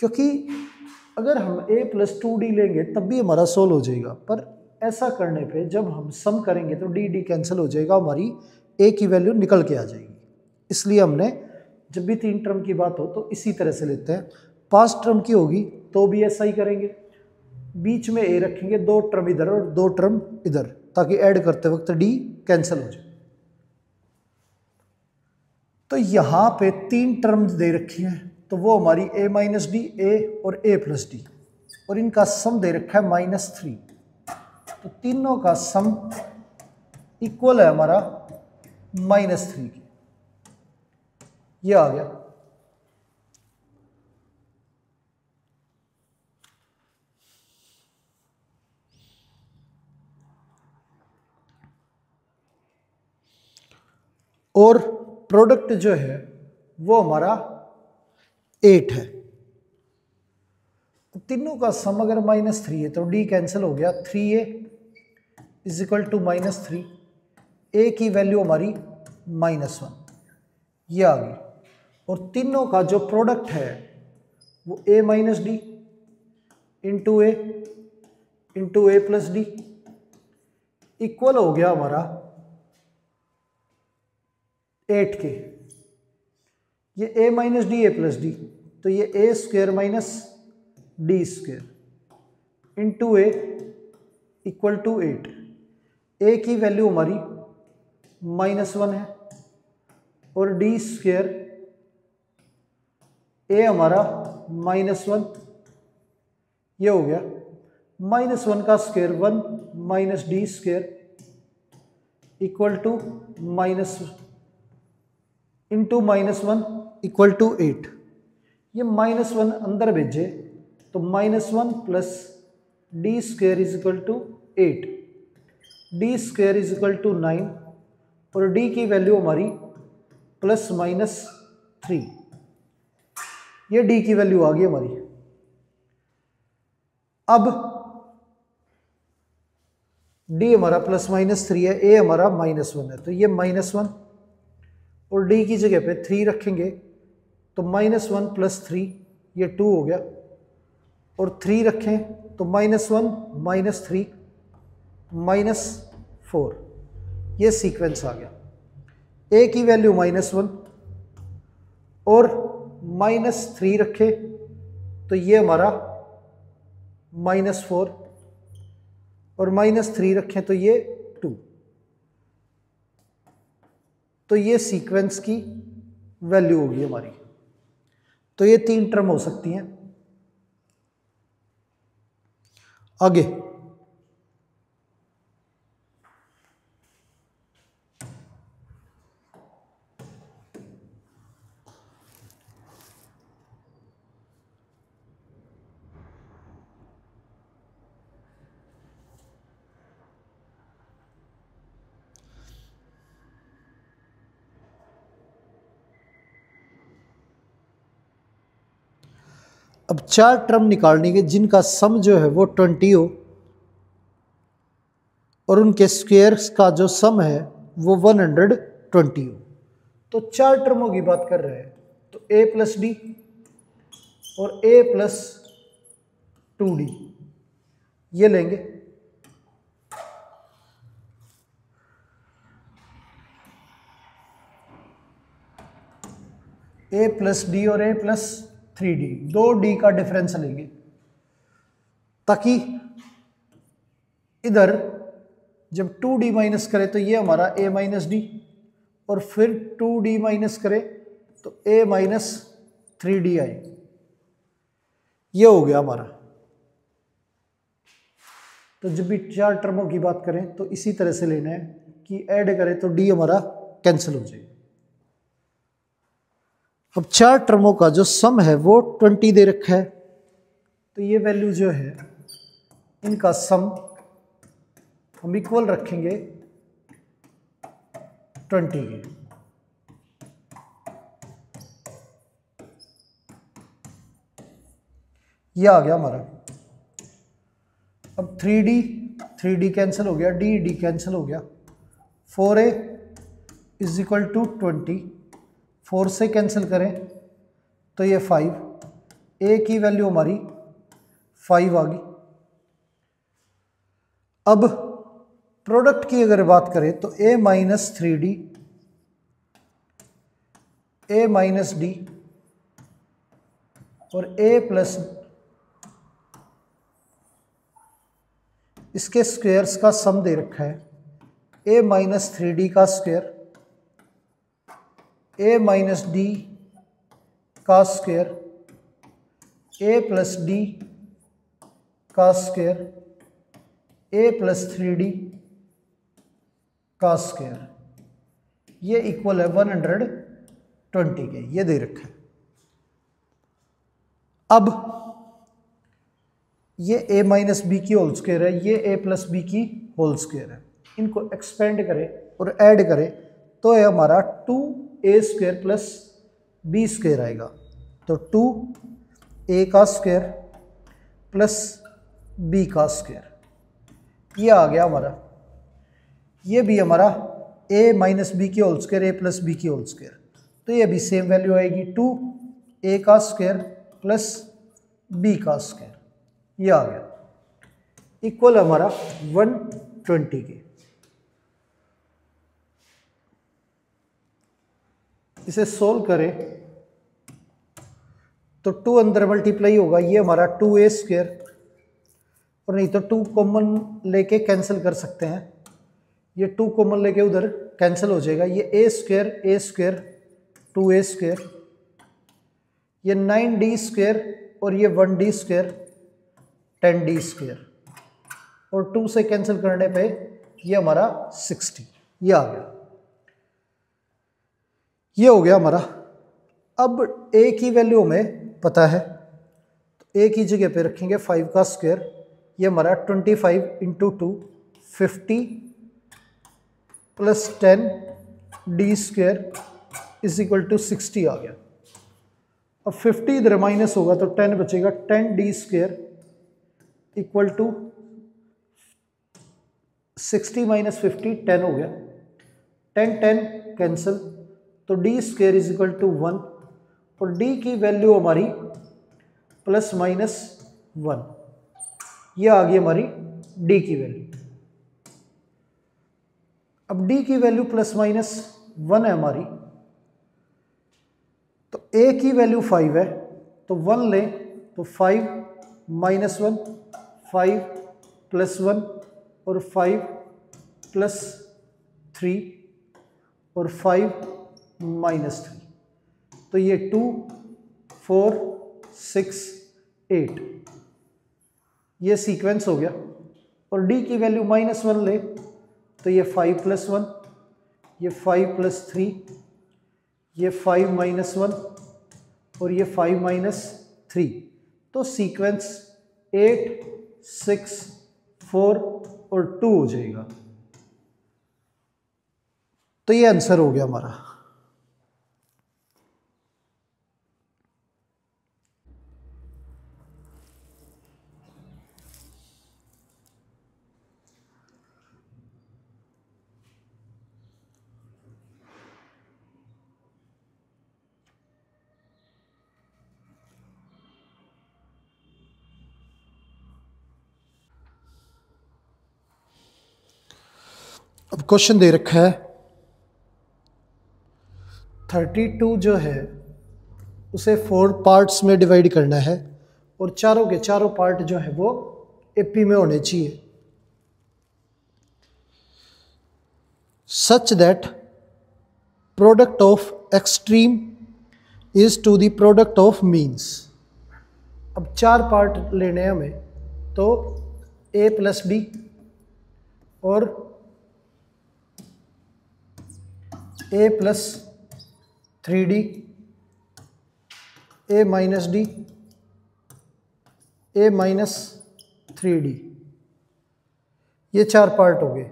क्योंकि अगर हम A+2D लेंगे तब भी हमारा सोल्व हो जाएगा, पर ऐसा करने पे जब हम सम करेंगे तो D कैंसिल हो जाएगा, हमारी A की वैल्यू निकल के आ जाएगी। इसलिए हमने जब भी तीन टर्म की बात हो तो इसी तरह से लेते हैं। 5 टर्म की होगी तो भी ऐसा ही करेंगे, बीच में A रखेंगे, 2 टर्म इधर और 2 टर्म इधर, ताकि ऐड करते वक्त D कैंसिल हो जाए। तो यहाँ पे तीन टर्म दे रखी हैं, तो वो हमारी A-D, A और A+D, और इनका सम दे रखा है -3। तो तीनों का सम इक्वल है हमारा -3 की। ये आ गया। और प्रोडक्ट जो है वो हमारा 8 है। तीनों का सम अगर -3 है तो D कैंसिल हो गया, 3A is equal to -3, A की वैल्यू हमारी -1, ये आ गई। और तीनों का जो प्रोडक्ट है वो A-D into A into A+D equal हो गया हमारा 8 के। ये A-D A+D, तो ये A² -D² into A equal to 8। A की वैल्यू हमारी -1 है और D², A हमारा -1, ये हो गया। -1 का square 1 -D² equal to into -1 equal to 8। ये -1 अंदर भेजे तो -1 plus D² is equal to 8, D² is equal to 9 और D की वैल्यू हमारी +-3। ये D की वैल्यू आ गई हमारी। अब D हमारा +-3 है, A हमारा -1 है, तो ये -1 और D की जगह पे 3 रखेंगे तो -1 + 3 ये 2 हो गया, और 3 रखें तो -1 - 3 -4, ये सीक्वेंस आ गया। A की वैल्यू -1 और -3 रखे तो ये हमारा -4 और -3 रखें तो ये 2। तो ये सीक्वेंस की वैल्यू होगी हमारी। तो ये तीन टर्म हो सकती हैं। आगे अब 4 टर्म निकालने के जिनका सम जो है वो 20 हो और उनके स्क्वायर्स का जो सम है वो 120 हो। तो 4 टर्मों की बात कर रहे हैं, तो A+D और A+2D ये लेंगे। A+D और A+3D, 2 D का डिफरेंस लेंगे, ताकि इधर जब 2D माइनस करें तो ये हमारा A-D और फिर 2d माइनस करें तो a माइनस 3d आए। ये हो गया हमारा। तो जब भी चार टर्मों की बात करें तो इसी तरह से लेना है कि ऐड करें तो d हमारा कैंसिल हो जाए। अब चार टर्मों का जो सम है वो 20 दे रखा है, तो ये वैल्यू जो है इनका सम हम इक्वल रखेंगे 20 के। ये आ गया हमारा। अब 3d कैंसिल हो गया, d कैंसिल हो गया, 4a इज इक्वल टू 20, 4 से कैंसिल करें तो ये 5, a की वैल्यू हमारी 5 आ गई। अब प्रोडक्ट की अगर बात करें तो a minus 3d, a minus d और a प्लस इसके स्क्वायर्स का सम दे रखा है, a माइनस 3d का स्क्वायर, a माइनस d का स्क्वायर, a प्लस d का स्क्वायर, a प्लस 3d का स्क्वायर, ये इक्वल है 120 के। ये दे रखा है। अब ये a माइनस बी की होल स्क्वायर है, ये a प्लस बी की होल स्क्वायर है। इनको एक्सपेंड करें और ऐड करें तो ये हमारा 2a square plus B square आएगा। तो 2a का स्क्वायर प्लस b का स्क्वायर, ये आ गया हमारा। ये भी हमारा a माइनस बी की whole square, a plus b की होल स्क्वायर, तो ये भी सेम वैल्यू आएगी 2a का स्क्वायर प्लस b का स्क्वायर, ये आ गया। इक्वल हमारा 120 के। इसे सोल्व करें तो 2 अंदर मल्टीप्लाई होगा, ये हमारा 2a स्क्वायर, और नहीं तो 2 कॉमन लेके कैंसिल कर सकते हैं, ये 2 कॉमन लेके उधर कैंसिल हो जाएगा। ये a स्क्वायर 2a स्क्वायर, ये 9d स्क्वायर और ये 1d स्क्वायर 10d स्क्वायर, और 2 से कैंसिल करने पे ये हमारा 60, ये आ गया। ये हो गया हमारा। अब a की वैल्यू हमें पता है, तो a की जगह पे रखेंगे 5 का स्क्वायर, ये हमारा 25 into 2 50 plus 10 d square is equal to 60 आ गया। अब 50 इधर माइनस होगा तो 10 बचेगा, 10d square equal to 60 minus 50 10 हो गया, 10 कैंसिल, तो d square is equal to 1, और d की वैल्यू हमारी प्लस माइनस 1, ये आ गई हमारी d की वैल्यू। अब d की वैल्यू प्लस माइनस 1 है हमारी, तो a की वैल्यू 5 है, तो 1 लें तो 5 माइनस 1, 5 प्लस 1 और 5 प्लस 3 और 5 माइनस 3, तो ये 2 4 6 8, ये सीक्वेंस हो गया। और d की वैल्यू माइनस 1 ले तो ये 5 प्लस 1, ये 5 प्लस 3, ये 5 माइनस 1 और ये 5 माइनस 3, तो सीक्वेंस 8 6 4 और 2 हो जाएगा। तो ये आंसर हो गया हमारा। अब क्वेश्चन दे रखा है 32 जो है उसे 4 पार्ट्स में डिवाइड करना है, और चारों के चारों पार्ट जो है वो एपी में होने चाहिए, such that product of extreme is to the product of means. अब 4 पार्ट लेने हैं हमें, तो a प्लस बी और a plus 3d, a minus D, a minus 3d, ये 4 पार्ट हो गए।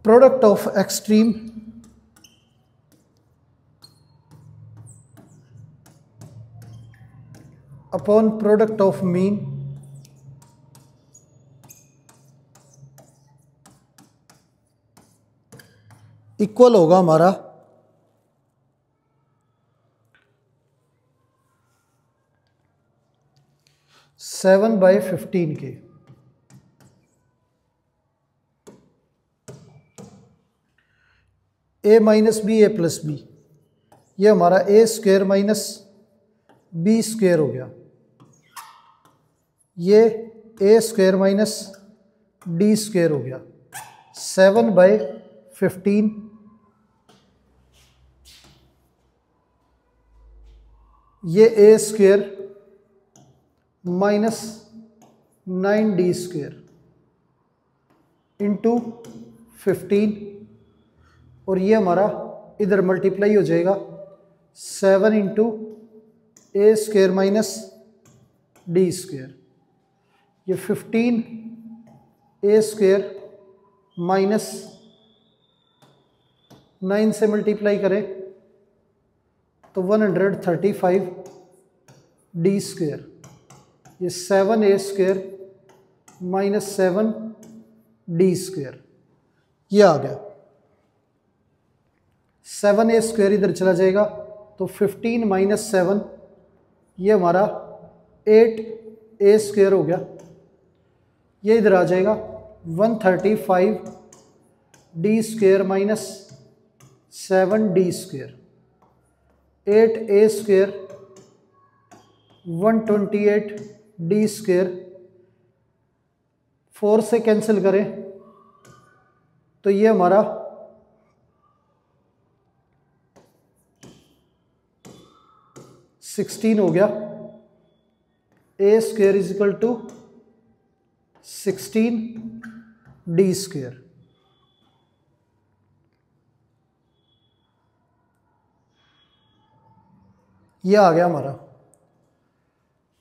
Product of extreme upon product of mean equal होगा हमारा 7/15 के। a minus b, a plus b, ये हमारा ए स्क्वेयर माइनस बी स्क्वेयर हो गया, ये ए स्क्वेयर माइनस डी स्क्वेयर हो गया। 7/15 ये ए square minus 9d square into 15, और ये हमारा इधर मल्टीप्लाई हो जाएगा 7 into A square minus D square, ये 15 ए स्क्वेयर माइनस 9 से मल्टीप्लाई करें तो 135 डी स्क्वेयर, ये 7 ए स्क्वेयर माइनस 7 डी स्क्वेयर, ये आ गया। 7 ए स्क्वेयर इधर चला जाएगा तो 15 माइनस 7, ये हमारा 8 ए स्क्वेयर हो गया, ये इधर आ जाएगा 135 D square minus 7 D square, 8 ए स्क्वेयर 128 डी स्क्वेयर, 4 से कैंसिल करें तो ये हमारा 16 हो गया। A square is equal to 16 D square. ये आ गया हमारा।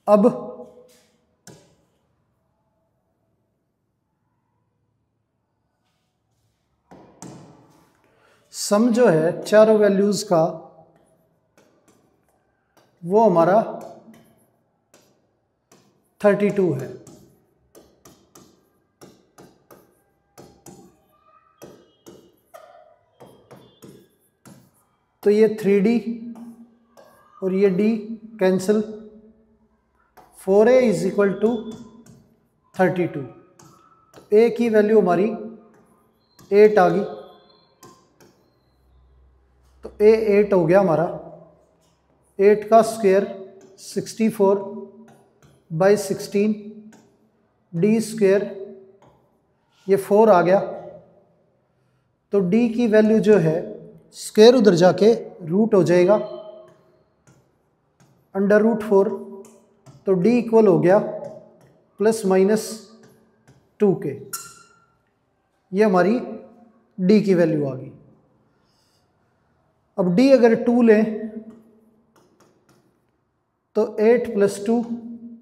अब सम जो है चारों वैल्यूज का वो हमारा 32 है। तो ये 3d और ये d cancel, 4a is equal to 32। तो a की वैल्यू हमारी 8 आ गई, तो a 8 हो गया हमारा। 8 का स्क्वायर 64/16 डी स्क्वायर, ये 4 आ गया। तो d की वैल्यू जो है स्क्वायर उधर जाके रूट हो जाएगा √4, तो d इक्वल हो गया ±2 के। ये हमारी d की वैल्यू आ गई। अब d अगर 2 लें तो 8 + 2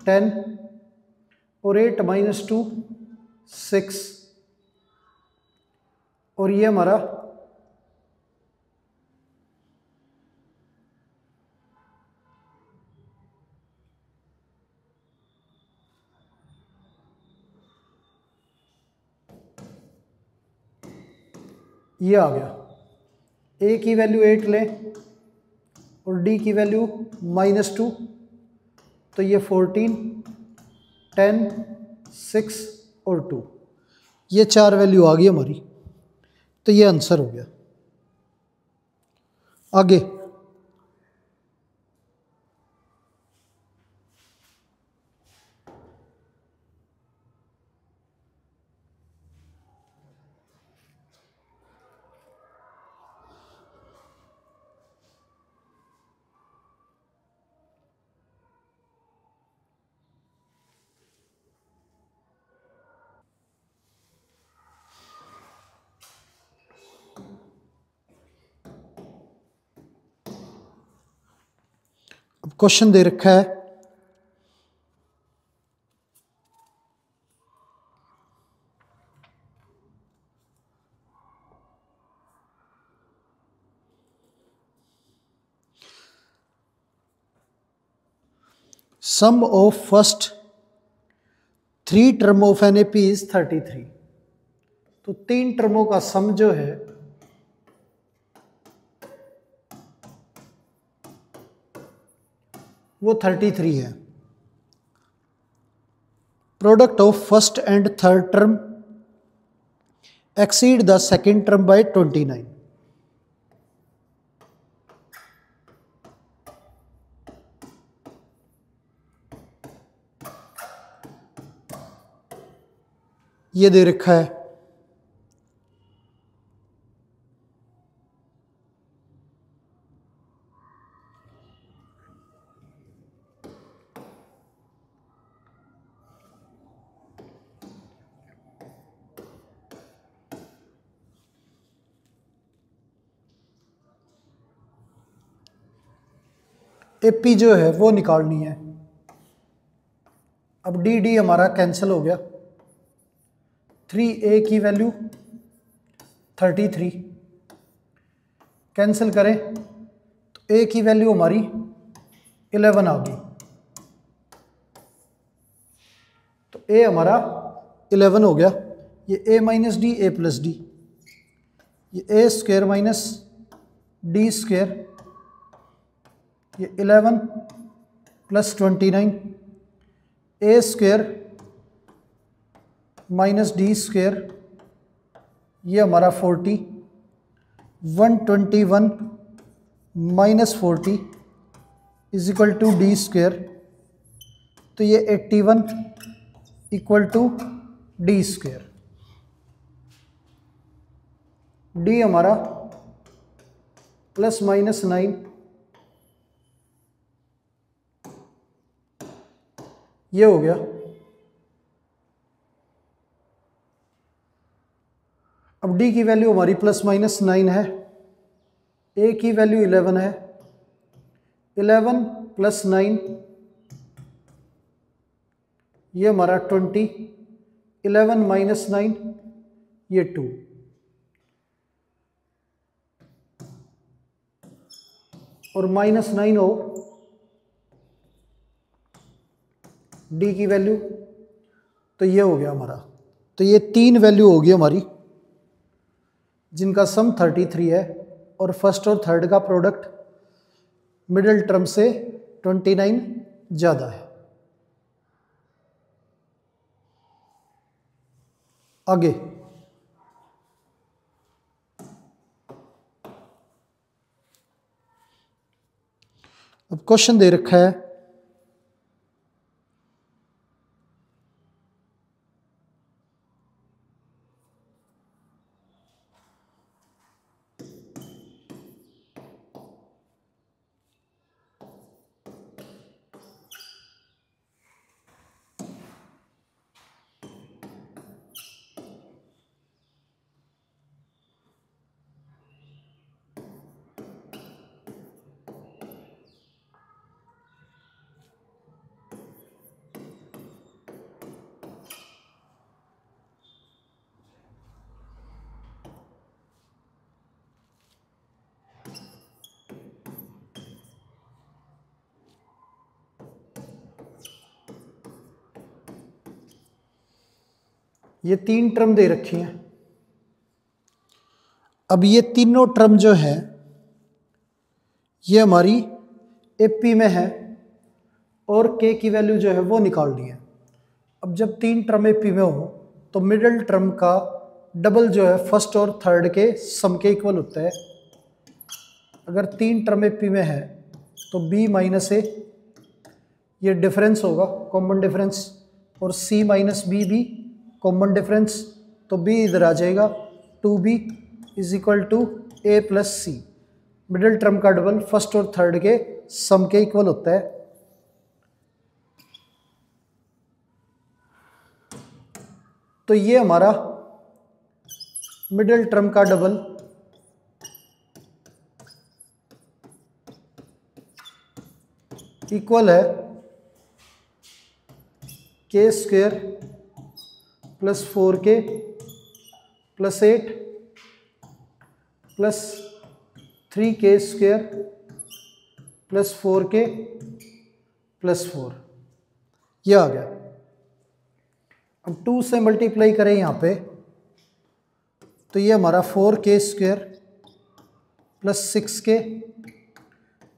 10 और 8 - 2 6, और ये हमारा ये आ गया। a की वैल्यू 8 लें और d की वैल्यू -2, तो ये 14 10 6 और 2, ये 4 वैल्यू आ गई हमारी। तो ये आंसर हो गया। आगे क्वेश्चन दे रखा है sum of first 3 term of an A P is 33। तो 3 टर्मों का सम जो है वो 33 है। Product of first and third term exceed the second term by 29। ये दे रखा है एपी जो है वो निकालनी है। अब डी डी हमारा कैंसिल हो गया। 3a की वैल्यू 33 कैंसिल करें तो a की वैल्यू हमारी 11 आ गई। तो a हमारा 11 हो गया। ये a minus d a plus d, ये a square minus D square, ये 11 plus 29, a square minus D square, ये हमारा 40, 121 minus 40 is equal to d square. तो ये 81 equal to d square. D हमारा प्लस माइनस 9, ये हो गया। अब डी की वैल्यू हमारी प्लस माइनस 9 है, ए की वैल्यू 11 है। 11 प्लस 9 ये हमारा 20, 11 माइनस 9 ये 2। और माइनस 9 हो डी की वैल्यू, तो ये हो गया हमारा। तो ये 3 वैल्यू होगी हमारी जिनका सम 33 है और फर्स्ट और थर्ड का प्रोडक्ट मिडिल टर्म से 29 ज़्यादा है। आगे अब क्वेश्चन दे रखा है ये 3 टर्म दे रखी हैं। अब ये तीनों टर्म जो है ये हमारी एपी में है और के की वैल्यू जो है वो निकालनी है। अब जब 3 टर्म एपी में हो तो मिडिल टर्म का डबल जो है फर्स्ट और थर्ड के सम के इक्वल होता है। अगर 3 टर्म एपी में है तो b माइनस ए ये डिफरेंस होगा, कॉमन डिफरेंस, और c माइनस बी भी कॉमन डिफरेंस। तो b इधर आ जाएगा, 2b is equal to a plus c. Middle term का डबल फर्स्ट और थर्ड के सम के इक्वल होता है। तो ये हमारा मिडिल टर्म का डबल इक्वल है k square plus 4k plus 8 plus 3k square plus 4k plus 4, ये आ गया। अब 2 से मल्टीप्लाई करें यहाँ पे तो ये हमारा 4k square plus 6k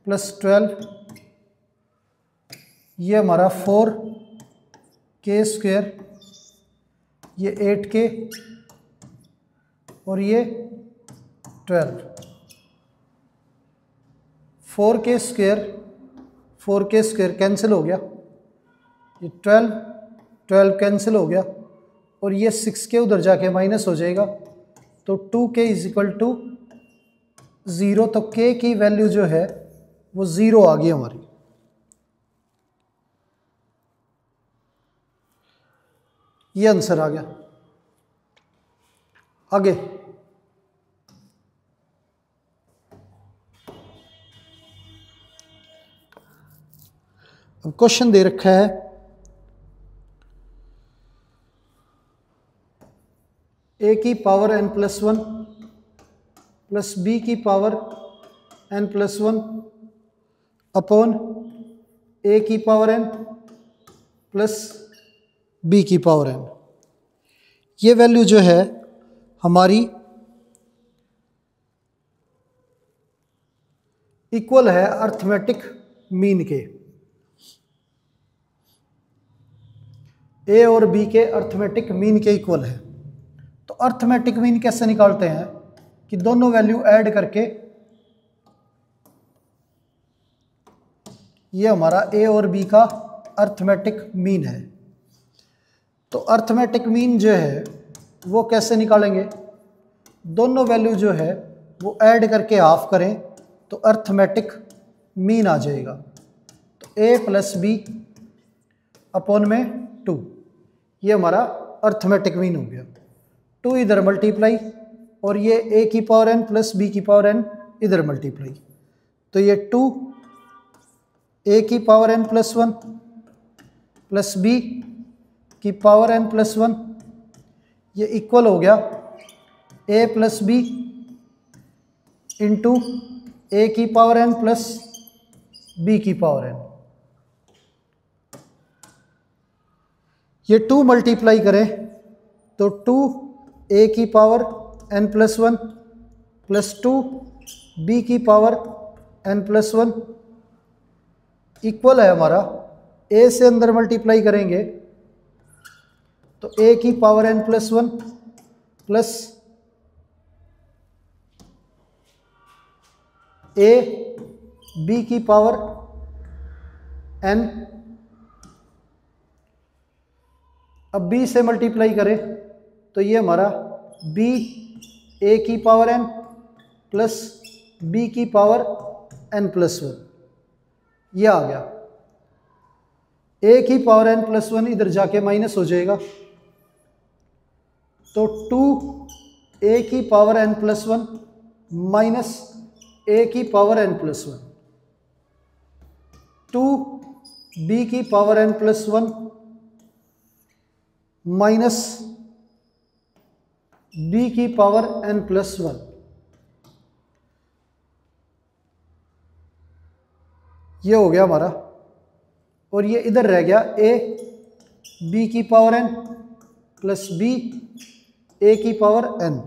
plus 12, ये हमारा 4k स्क्वायर, ये 8k और ये 12। 4k स्क्वायर कैंसिल हो गया, ये 12 कैंसिल हो गया और ये 6k उधर जाके माइनस हो जाएगा, तो 2k इज इक्वल टू 0। तो k की वैल्यू जो है वो 0 आ गई हमारी। ये आंसर आ गया। आगे अब क्वेश्चन दे रखा है a की power n plus 1 plus b की power n plus 1 upon a की पावर n प्लस b की पावर n। ये वैल्यू जो है हमारी इक्वल है अर्थमेटिक मीन के, a और b के अर्थमेटिक मीन के इक्वल है। तो अर्थमेटिक मीन कैसे निकालते हैं कि दोनों वैल्यू ऐड करके, ये हमारा a और b का अर्थमेटिक मीन है। तो अर्थमेटिक मीन जो है वो कैसे निकालेंगे, दोनों वैल्यू जो है वो ऐड करके हाफ करें तो अर्थमेटिक मीन आ जाएगा। तो a प्लस बी अपॉन में 2, ये हमारा अर्थमेटिक मीन हो गया। 2 इधर मल्टीप्लाई और ये a की पावर n प्लस b की पावर n इधर मल्टीप्लाई, तो ये 2 a की power n plus 1 plus b की पावर n प्लस 1, ये इक्वल हो गया a plus b into a की पावर n प्लस b की पावर n। ये 2 मल्टीप्लाई करें तो 2 a की power n plus 1 plus 2 b की पावर n प्लस 1 इक्वल है हमारा, a से अंदर मल्टीप्लाई करेंगे तो a की power n plus 1 plus a b की पावर n। अब b से मल्टीप्लाई करें तो ये हमारा b a की पावर n प्लस b की पावर n प्लस 1, ये आ गया। a की पावर n प्लस 1 इधर जाके माइनस हो जाएगा, तो 2 a की power n plus 1 minus a की पावर n प्लस 1, 2 b की power n plus 1 minus b की पावर n प्लस 1, ये हो गया हमारा। और ये इधर रह गया a b की power n plus b a की पावर n।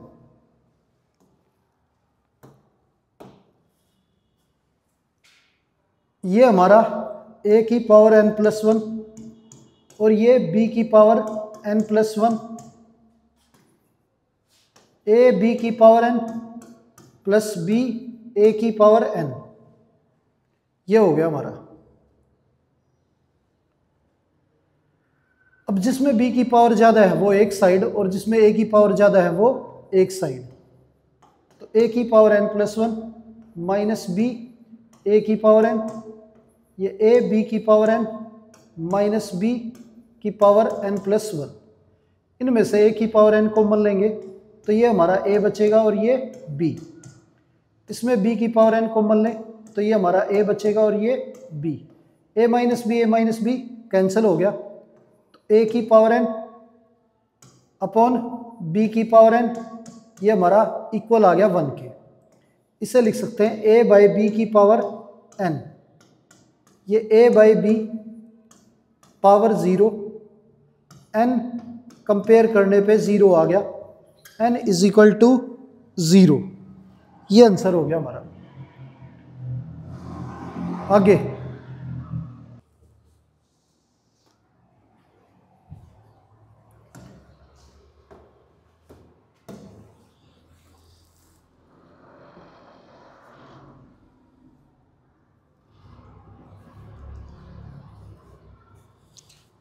ये हमारा a की पावर n प्लस 1 और ये b की power n plus 1, a b की power n plus b a की पावर n, ये हो गया हमारा। अब जिसमें b की पावर ज़्यादा है वो एक साइड और जिसमें a की पावर ज़्यादा है वो एक साइड, तो a की power n plus 1 minus b a की पावर n, ये a b की पावर n माइनस b की पावर n प्लस 1, इनमें से a की पावर n कॉमन लेंगे तो ये हमारा a बचेगा और ये b, इसमें b की पावर n कॉमन लें तो ये हमारा a बचेगा और ये b, ए माइनस बी कैंसिल हो गया, तो ए की पावर एन अपॉन बी की पावर एन, ये हमारा इक्वल आ गया 1 के। इसे लिख सकते हैं ए बाई बी की पावर एन, ये A by B power 0, N compare करने पे 0 आ गया, एन इज इक्वल टू 0, ये आंसर हो गया हमारा। आगे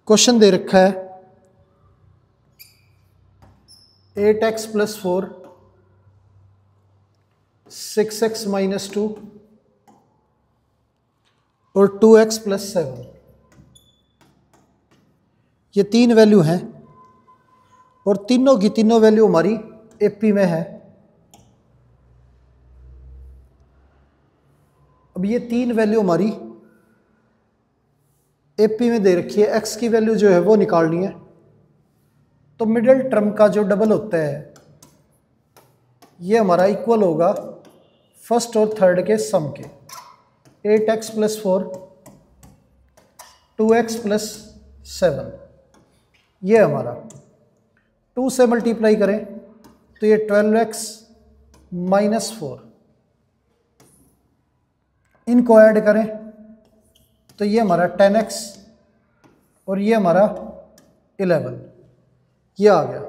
क्वेश्चन दे रखा है 8x प्लस 4, 6x माइनस 2 और 2x प्लस 7, ये 3 वैल्यू हैं और तीनों की तीनों वैल्यू हमारी एपी में है। अब ये 3 वैल्यू हमारी एपी में दे रखी है, एक्स की वैल्यू जो है वो निकालनी है। तो मिडिल टर्म का जो डबल होता है ये हमारा इक्वल होगा फर्स्ट और थर्ड के सम के, 8x प्लस 4, 2x प्लस 7, ये हमारा 2 से मल्टीप्लाई करें तो ये 12x माइनस 4, इनको ऐड करें तो ये हमारा 10x और ये हमारा 11, ये आ गया।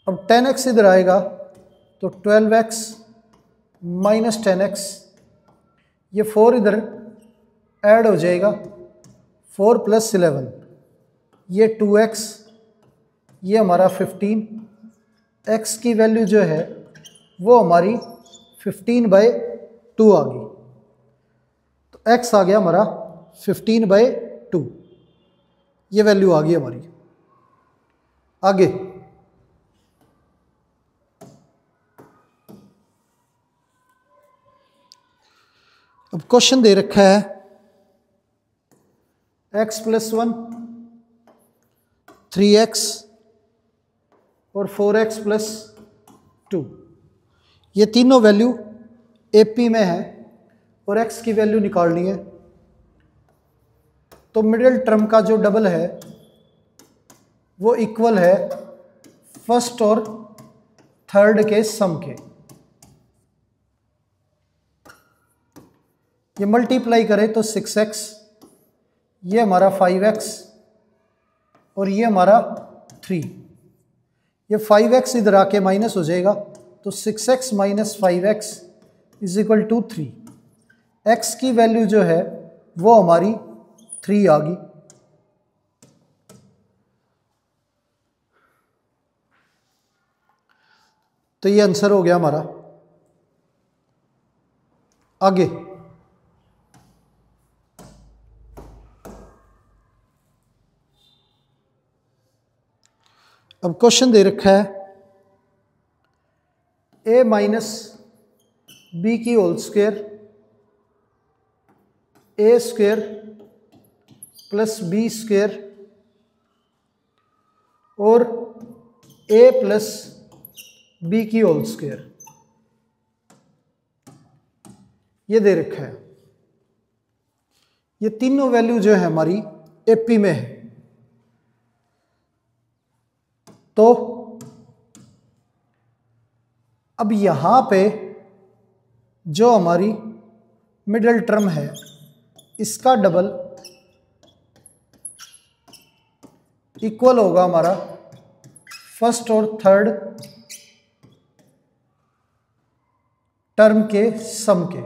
अब 10x इधर आएगा तो 12x माइनस 10x, ये 4 इधर ऐड हो जाएगा, 4 प्लस 11, ये 2x, ये हमारा 15, x की वैल्यू जो है वो हमारी 15/2 आ गई, तो x आ गया हमारा 15/2, ये वैल्यू आ गई हमारी। आगे अब क्वेश्चन दे रखा है x प्लस 1, 3x और 4x प्लस 2, ये तीनों वैल्यू एपी में है और x की वैल्यू निकालनी है। तो मिडिल टर्म का जो डबल है वो इक्वल है फर्स्ट और थर्ड के सम के, ये मल्टीप्लाई करें तो 6x, ये हमारा 5x और ये हमारा 3, ये 5x इधर आके माइनस हो जाएगा तो 6x minus 5x is equal to 3, x की वैल्यू जो है वो हमारी 3 आ गई। तो ये आंसर हो गया हमारा। आगे अब क्वेश्चन दे रखा है a माइनस बी की होल स्क्वायर, ए स्क्वायर प्लस बी स्क्वायर और a प्लस बी की होल स्क्वायर, ये दे रखा है। ये तीनों वैल्यू जो है हमारी एपी में है। तो अब यहां पे जो हमारी मिडिल टर्म है इसका डबल इक्वल होगा हमारा फर्स्ट और थर्ड टर्म के सम के,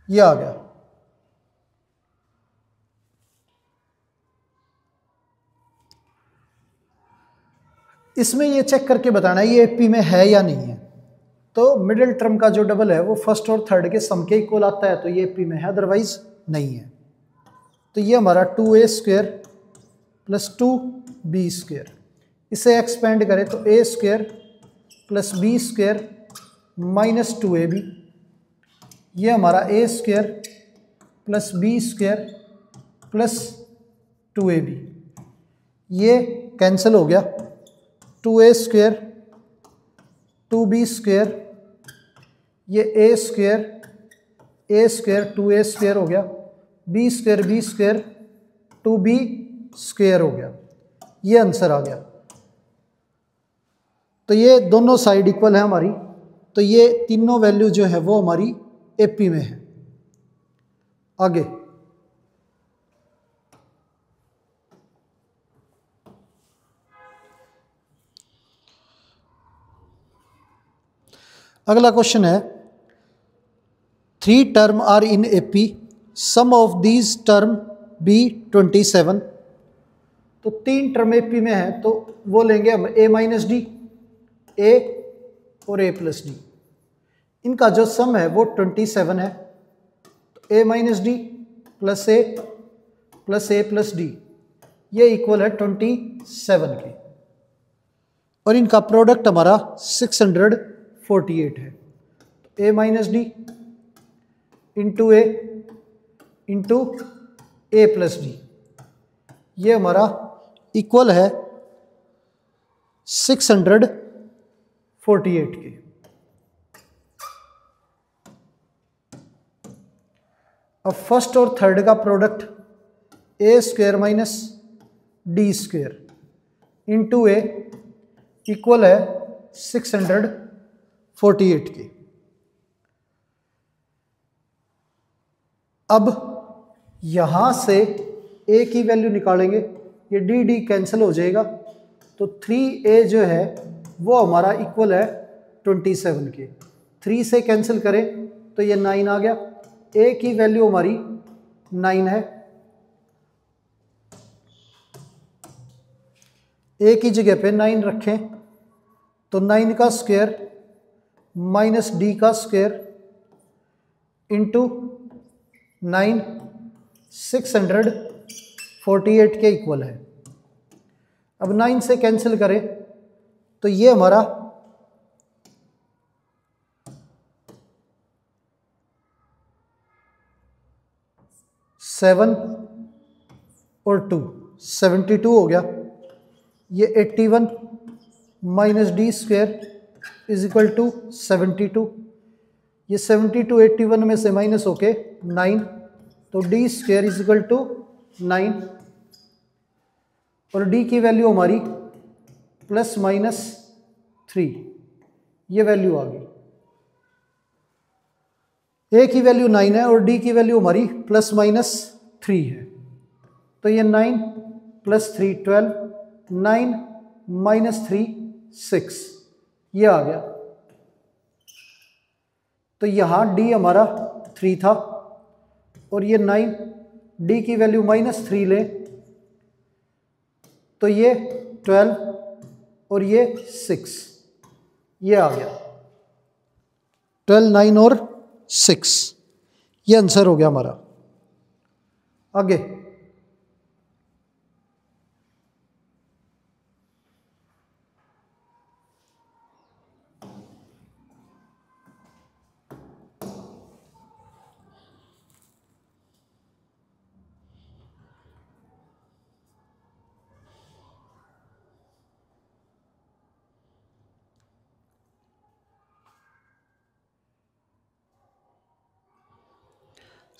ये आ गया। इसमें ये चेक करके बताना है ये एपी में है या नहीं है। तो मिडिल टर्म का जो डबल है वो फर्स्ट और थर्ड के सम के इक्वल आता है तो ये एपी में है, अदरवाइज नहीं है। तो ये हमारा 2a square plus 2b square, इसे एक्सपेंड करें तो a square plus b square minus 2ab, ये हमारा A square plus B square plus 2ab, ये कैंसिल हो गया। 2a स्क्वायर 2b स्क्वायर, ये a स्क्वायर 2a स्क्वायर हो गया, b स्क्वायर 2b स्क्वायर हो गया। ये आंसर आ गया। तो ये दोनों साइड इक्वल है हमारी, तो ये तीनों वैल्यू जो है वो हमारी एपी में है। आगे अगला क्वेश्चन है 3 term are in AP, sum of these term be 27। तो 3 टर्म एपी में है तो वो लेंगे हम a माइनस डी, ए और a प्लस डी। इनका जो सम है वो 27 है, तो a minus d plus a plus d, ये इक्वल है 27 के, और इनका प्रोडक्ट हमारा 648 है। तो a minus D into A plus d, ये हमारा इक्वल है 648 के। अब फर्स्ट और थर्ड का प्रोडक्ट ए square minus D square into ए इक्वल है 648 के। अब यहां से ए की वैल्यू निकालेंगे, ये डी डी कैंसिल हो जाएगा, तो 3a जो है वो हमारा इक्वल है 27 के। 3 से कैंसिल करें तो ये 9 आ गया, a की वैल्यू हमारी 9 है, a की जगह पे 9 रखें तो 9 का स्क्वायर माइनस डी का स्क्वायर इंटू 9 648 के इक्वल है। अब 9 से कैंसिल करें तो ये हमारा 7 और 2 72 हो गया। ये 81 minus D square is equal to 72, ये 72 81 में से माइनस होके 9, तो d square is equal to 9, और डी की वैल्यू हमारी प्लस माइनस 3, ये वैल्यू आ गई। ए की वैल्यू 9 है और डी की वैल्यू हमारी प्लस माइनस 3 है, तो ये 9 प्लस 3 12, 9 माइनस 3 6, ये आ गया। तो यहाँ डी हमारा 3 था और ये 9, डी की वैल्यू माइनस 3 ले तो ये 12 और ये 6, ये आ गया 12 9 और 6, ये आंसर हो गया हमारा। आगे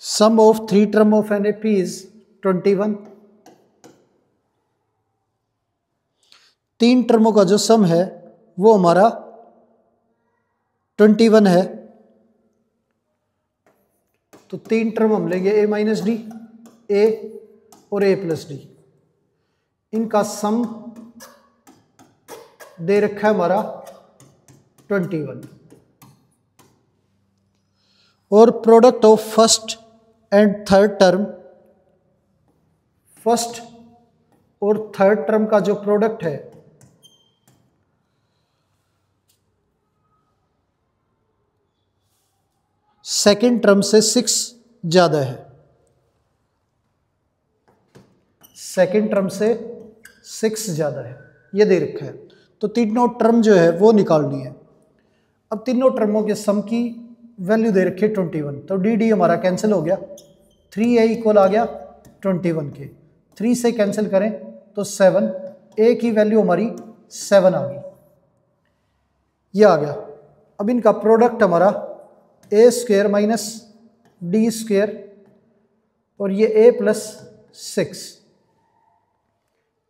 sum of 3 term of an AP is 21। 3 टर्मों का जो सम है वो हमारा 21 है, तो 3 टर्म हम लेंगे a माइनस डी, ए और a प्लस डी। इनका सम दे रखा है हमारा 21, और product of first and third term, first और थर्ड टर्म का जो प्रोडक्ट है सेकंड टर्म से 6 ज्यादा है, सेकंड टर्म से 6 ज्यादा है, ये दे रखा है। तो तीनों टर्म जो है वो निकालनी है। अब तीनों टर्मों के सम की वैल्यू दे रखी है 21, तो डी डी हमारा कैंसिल हो गया, 3a इक्वल आ गया 21 के, 3 से कैंसिल करें तो 7, a की वैल्यू हमारी 7 आ गई, ये आ गया। अब इनका प्रोडक्ट हमारा a square minus D square और ये a प्लस 6,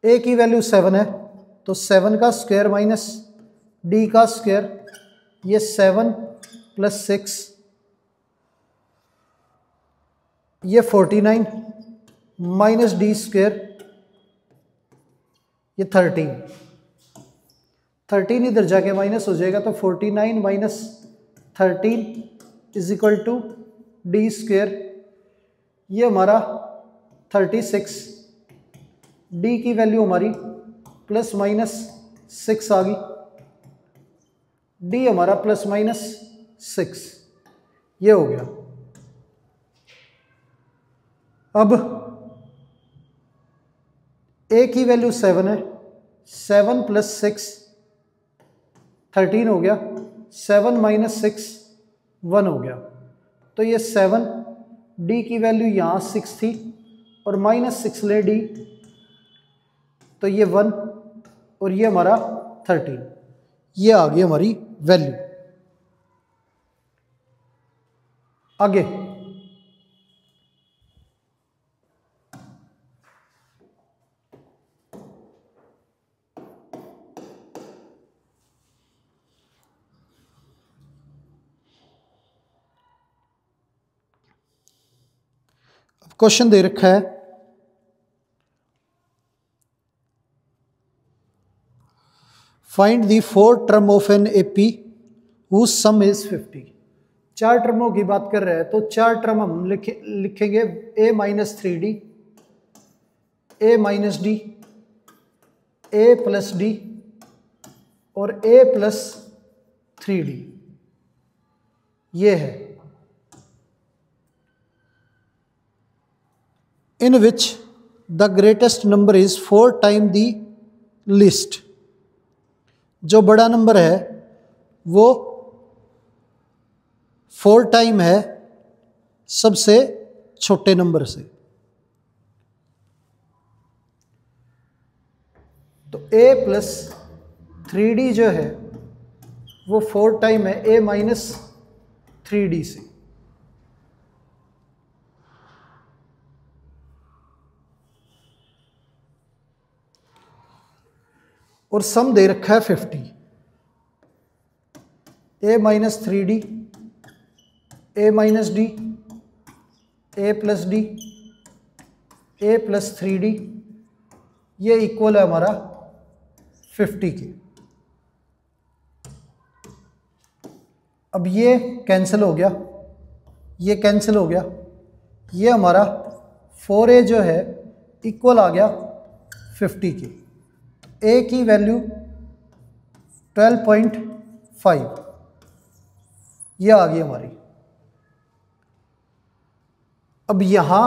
a की वैल्यू 7 है तो 7 का स्क्वायर माइनस d का स्क्वायर, ये 7 प्लस 6, ये 49 माइनस डी स्क्वायर, ये 13 इधर जाके माइनस हो जाएगा तो 49 minus 13 is equal to d square, ये हमारा 36, डी की वैल्यू हमारी प्लस माइनस 6 आ गई, डी हमारा प्लस माइनस 6, ये हो गया। अब a की वैल्यू 7 है, 7 प्लस 6 13 हो गया, 7 माइनस 6 1 हो गया, तो ये 7, d की वैल्यू यहाँ 6 थी और माइनस 6 ले d, तो ये 1 और ये हमारा 13, ये आ गई हमारी वैल्यू। आगे क्वेश्चन दे रखा है find the 4 term of an AP whose sum is 50। 4 टर्मों की बात कर रहे हैं तो 4 टर्म हम लिखेंगे a minus 3d, a minus D, a plus D और a प्लस 3d, ये है। In which the greatest number is 4 time the least, जो बड़ा नंबर है वो 4 टाइम है सबसे छोटे नंबर से, तो a प्लस 3d जो है वो 4 टाइम है a माइनस 3d से, और सम दे रखा है 50, a minus 3d, a minus D, a plus D, a plus 3d, ये इक्वल है हमारा 50 के। अब ये कैंसिल हो गया, ये कैंसिल हो गया, ये हमारा 4a जो है इक्वल आ गया 50 के, a की वैल्यू 12.5, ये आ गई हमारी। अब यहां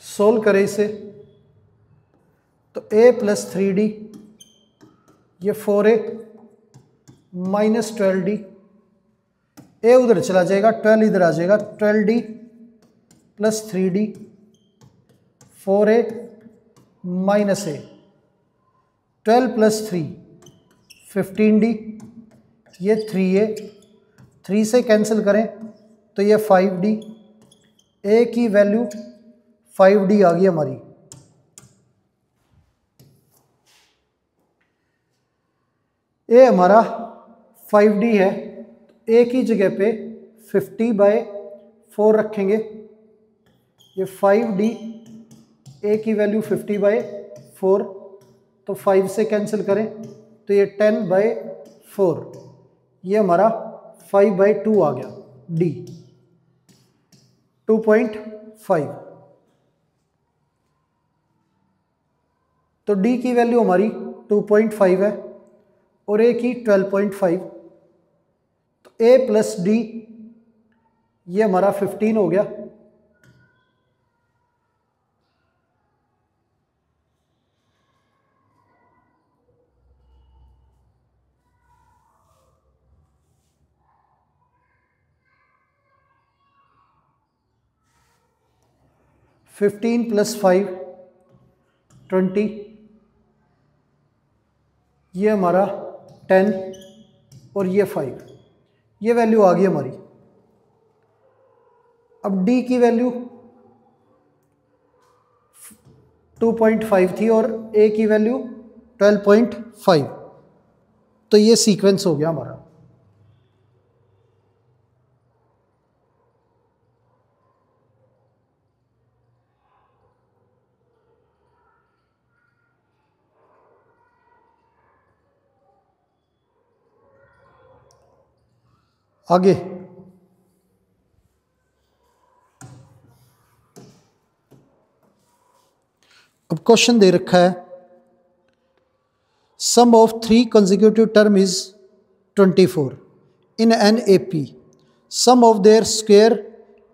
सोल्व करें इसे तो a प्लस 3d, ये 4a माइनस 12d, a उधर चला जाएगा, 12 इधर आ जाएगा, 12d plus 3d, 4a minus a, 12 plus 3 15d, ये 3a, 3 से कैंसिल करें तो ये 5d, a की वैल्यू 5d आ गई हमारी। a हमारा 5d है, a की जगह पे 50/4 रखेंगे, ये 5d, a की वैल्यू 50/4, तो 5 से कैंसिल करें तो ये 10/4, ये हमारा 5/2 आ गया, d 2.5, तो d की वैल्यू हमारी 2.5 है और a की 12.5, तो a प्लस d, ये हमारा 15 हो गया, 15 + 5 20, ये हमारा 10 और ये 5, ये वैल्यू आ गई हमारी। अब डी की वैल्यू 2.5 थी और ए की वैल्यू 12.5, तो ये सीक्वेंस हो गया हमारा। आगे अब क्वेश्चन दे रखा है, sum of 3 consecutive term is 24 in an AP, sum of their square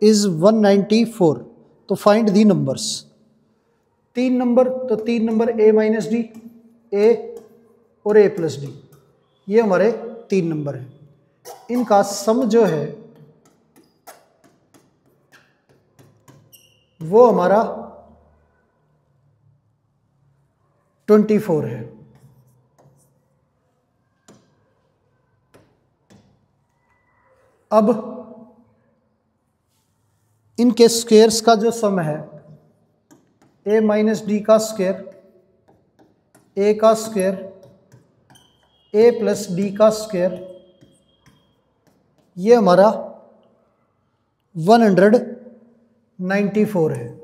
is 194, तो फाइंड दी नंबर्स। 3 नंबर, तो 3 नंबर A - D, A और A + D, ये हमारे 3 नंबर हैं। इनका सम जो है वो हमारा 24 है। अब इनके स्क्वेयर्स का जो सम है, A - D का स्क्वायर, A का स्क्वायर, A + D का स्क्वायर, ये हमारा 194 है,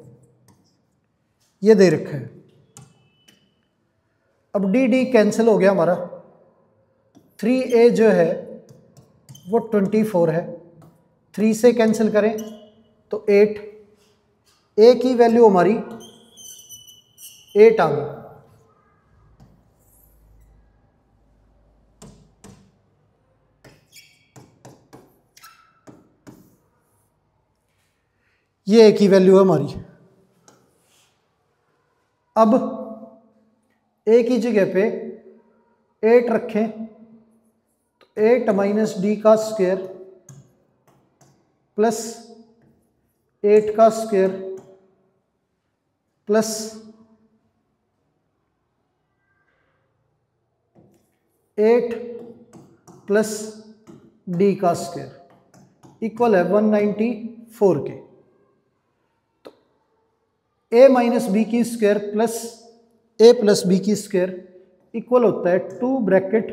ये दे रखा है। अब डी कैंसिल हो गया हमारा, 3A जो है वो 24 है, 3 से कैंसिल करें तो 8, A की वैल्यू हमारी 8 आ गई। ये A की वैल्यू है हमारी। अब A की जगह पे 8 रखें तो 8 - D का स्क्वायर प्लस 8 का स्क्वायर प्लस 8 प्लस D का स्क्वायर इक्वल है 194 के। तो A - B की स्क्वायर प्लस A + B की स्क्वायर इक्वल होता है 2 bracket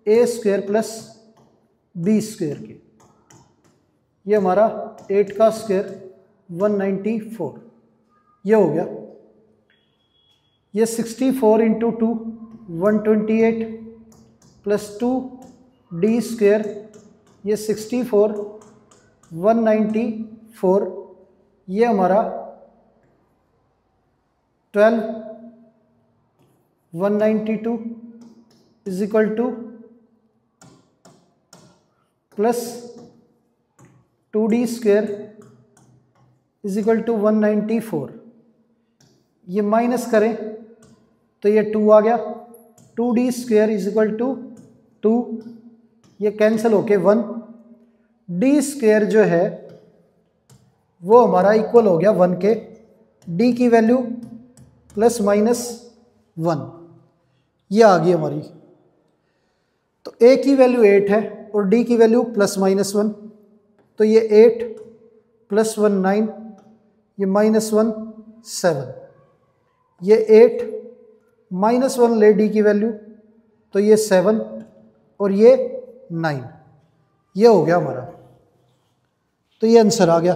A square plus B square के। ये हमारा 8 का स्क्वायर 194, ये हो गया। ये 64 × 2 128 प्लस 2 D स्क्वायर, ये 64 194, ये हमारा 12 192 is equal to plus 2D square is equal to 194, ये माइनस करें तो ये 2 आ गया, 2D square is equal to 2, ये कैंसिल होके 1, D स्क्वायर जो है वो हमारा इक्वल हो गया 1 के, D की वैल्यू ±1, ये आ गई हमारी। तो A की वैल्यू 8 है और D की वैल्यू +-1, तो ये 8 + 1 9, ये -1 7, ये 8 -1 ले D की वैल्यू, तो ये 7 और ये 9, ये हो गया हमारा। तो ये आंसर आ गया।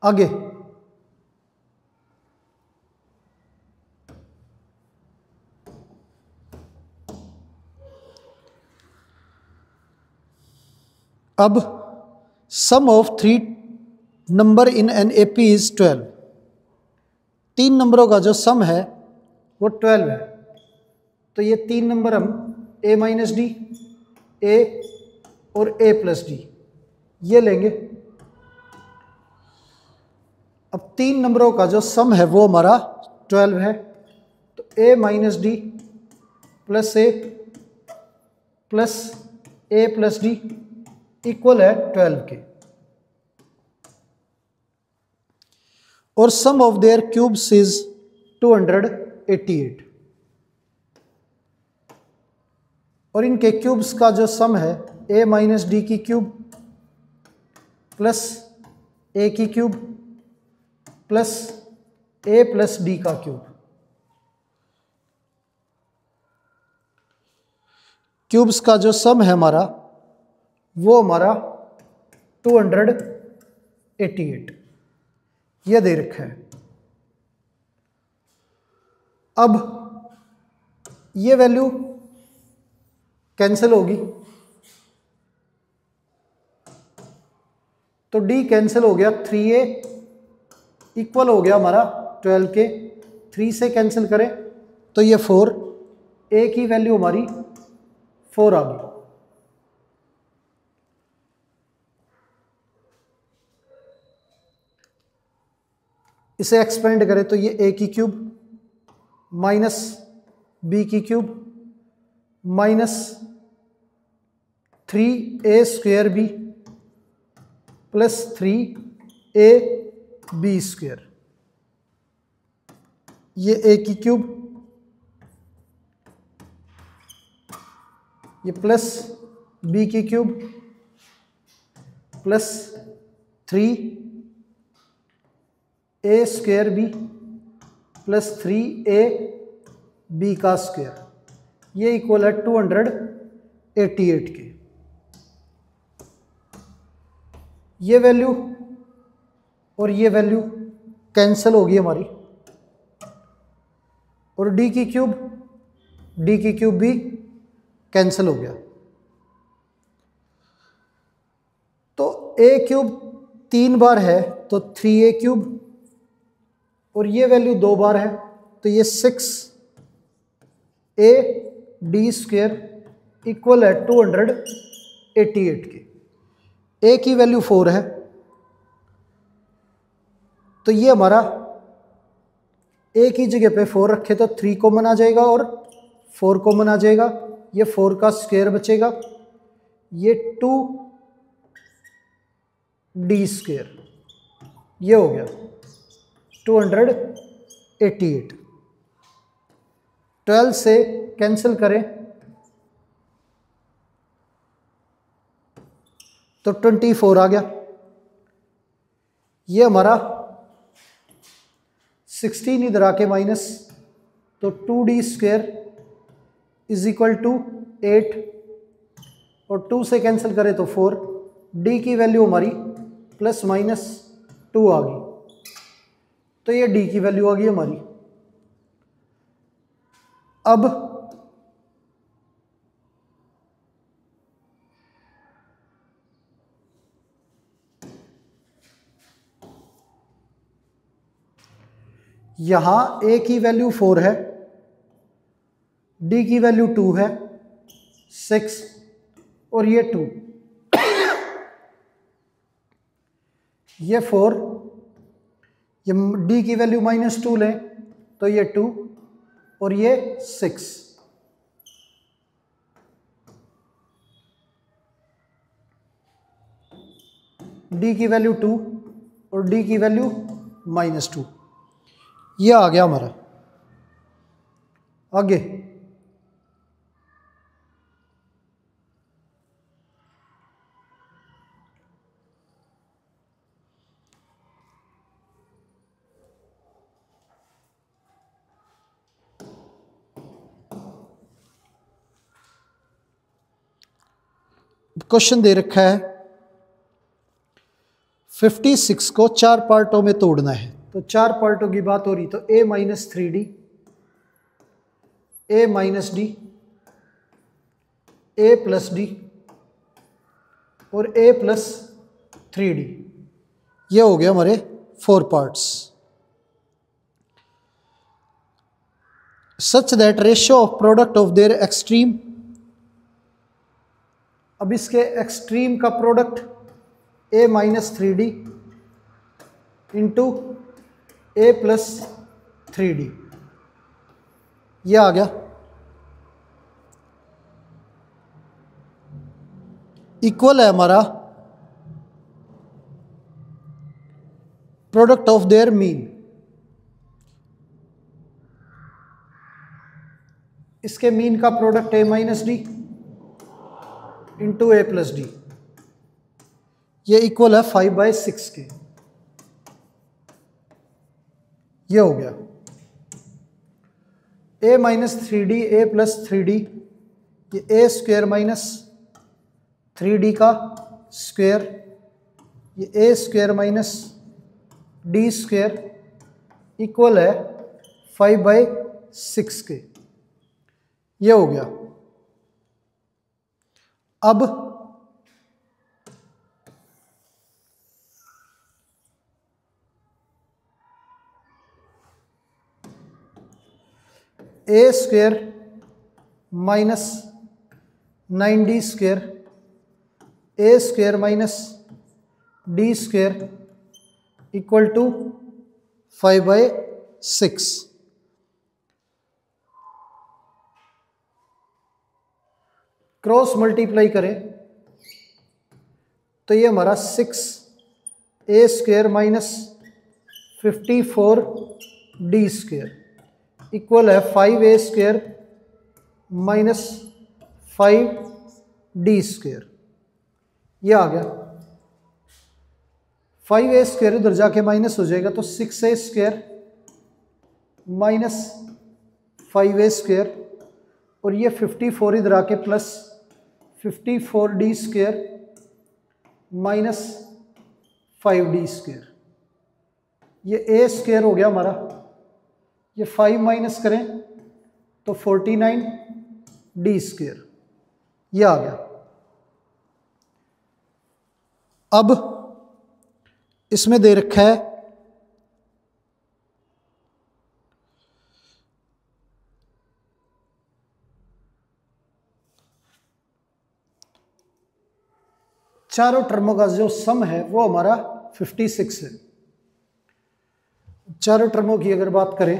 आगे अब sum of 3 number in an AP is 12, 3 नंबरों का जो सम है वो 12 है। तो ये 3 नंबर हम A - D, A और A + D ये लेंगे। अब 3 नंबरों का जो सम है वो हमारा 12 है, तो A - D + A plus A + D equal है 12 के। और सम ऑफ देयर क्यूब्स इज 288, और इनके क्यूब्स का जो सम है a माइनस डी की क्यूब प्लस a की cube plus a plus D का क्यूब। क्यूब्स का जो सम है हमारा वो हमारा 288 ये दे रखा है। अब ये वैल्यू कैंसिल होगी तो d कैंसिल हो गया, 3a इक्वल हो गया हमारा 12 के, 3 से कैंसिल करें तो ये 4, a की वैल्यू हमारी 4 आ गई। इसे एक्सपेंड करें तो ये a की क्यूब माइनस b की cube minus 3a square b plus 3a b square, ये a की क्यूब ये प्लस b की cube plus 3a square b plus 3a b का स्क्वायर, ये इक्वल है 288 के। ये वैल्यू और ये वैल्यू कैंसिल होगी हमारी, और d की क्यूब भी कैंसिल हो गया। तो a क्यूब 3 बार है तो 3a क्यूब, और ये वैल्यू 2 बार है तो ये 6a d स्क्वायर इक्वल है 288 के। a की वैल्यू 4 है तो ये हमारा a की जगह पे 4 रखे तो 3 कॉमन आ जाएगा और 4 कॉमन आ जाएगा, ये 4 का स्क्वायर बचेगा, ये 2d स्क्वायर, ये हो गया 288। 12 से कैंसिल करें तो 24 आ गया, ये हमारा 16 इधर आके माइनस, तो 2d square is equal to 8, और 2 से कैंसिल करें तो 4, d की वैल्यू हमारी प्लस माइनस 2 आ गई, तो ये d की वैल्यू आ गई हमारी। अब यहां a की वैल्यू 4 है, d की वैल्यू 2 है 6, और ये 2, ये 4, ये d की वैल्यू माइनस 2 लें तो ये 2, और ये 6, d की वैल्यू 2 और d की वैल्यू माइनस 2, ये आ गया हमारा। आगे क्वेश्चन दे रखा है 56 को 4 पार्टों में तोड़ना है, तो 4 पार्टों की बात हो रही तो a minus 3d, a minus D, a plus D और a प्लस 3d, ये हो गया हमारे 4 parts. Such that ratio of product of their extreme, अब इसके एक्सट्रीम का product a minus 3d into a plus 3d, ये आ गया, इक्वल है हमारा प्रोडक्ट ऑफ देयर मीन, इसके मीन का प्रोडक्ट ए माइनस डी इंटू ए प्लस डी, ये इक्वल है 5/6 के। ये हो गया ए माइनस 3d ए प्लस 3d, ये ए स्क्वेयर माइनस 3d का स्क्वेयर, ये ए square minus D square equal है 5/6 के। ये हो गया। अब A square minus 9d square, A square minus D square equal to 5/6। Cross multiply करें तो ये हमारा 6 A square minus 54d square equal है 5a square minus 5d square. ये आ गया। 5a स्क्वेयर उधर जाके माइनस हो जाएगा तो 6a square minus 5a square, और ये 54 इधर आके plus 54d square minus 5d square. ये a स्क्वेयर हो गया हमारा, ये 5 माइनस करें तो 49d स्क्वेयर। ये आ गया। अब इसमें दे रखा है चारों टर्मों का जो सम है वो हमारा 56 है। चारों टर्मों की अगर बात करें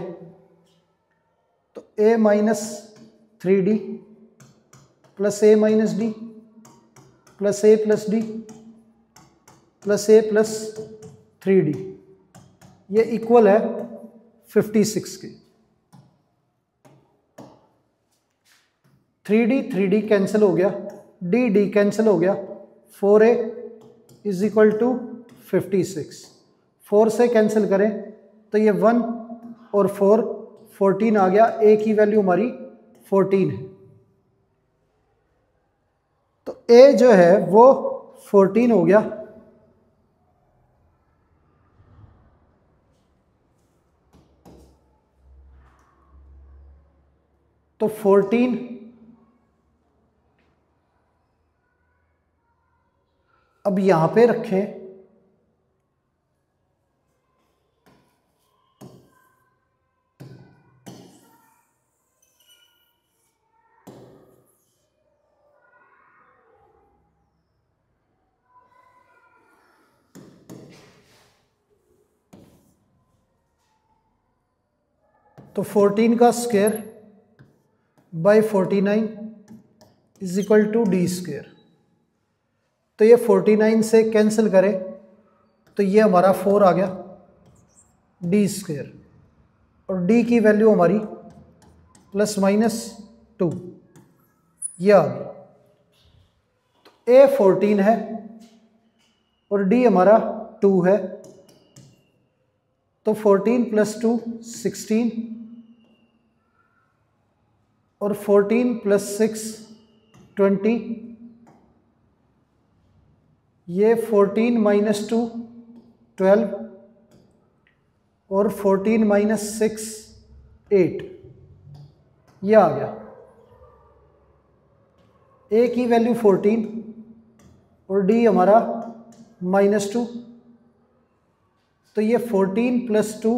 तो a minus 3d plus a minus d plus a plus D plus a plus 3d, ये इक्वल है 56 के। 3d कैंसिल हो गया, d कैंसिल हो गया, 4a इज इक्वल टू 56। 4 से कैंसिल करें तो ये 1 और 4 14 आ गया, a की वैल्यू हमारी 14 है। तो a जो है वो 14 हो गया। तो 14 अब यहां पे रखें तो 14 का square by 49 is equal to d square. तो ये 49 से कैंसिल करें तो ये हमारा 4 आ गया डी स्क्वायर, और डी की वैल्यू हमारी प्लस माइनस 2, ये आ गई। तो ए 14 है और डी हमारा 2 है, तो 14 प्लस 2 16, और 14 प्लस 6 20, ये 14 माइनस 2 12, और 14 माइनस 6 8, ये आ गया। ए की वैल्यू 14 और डी हमारा -2, तो ये 14 प्लस 2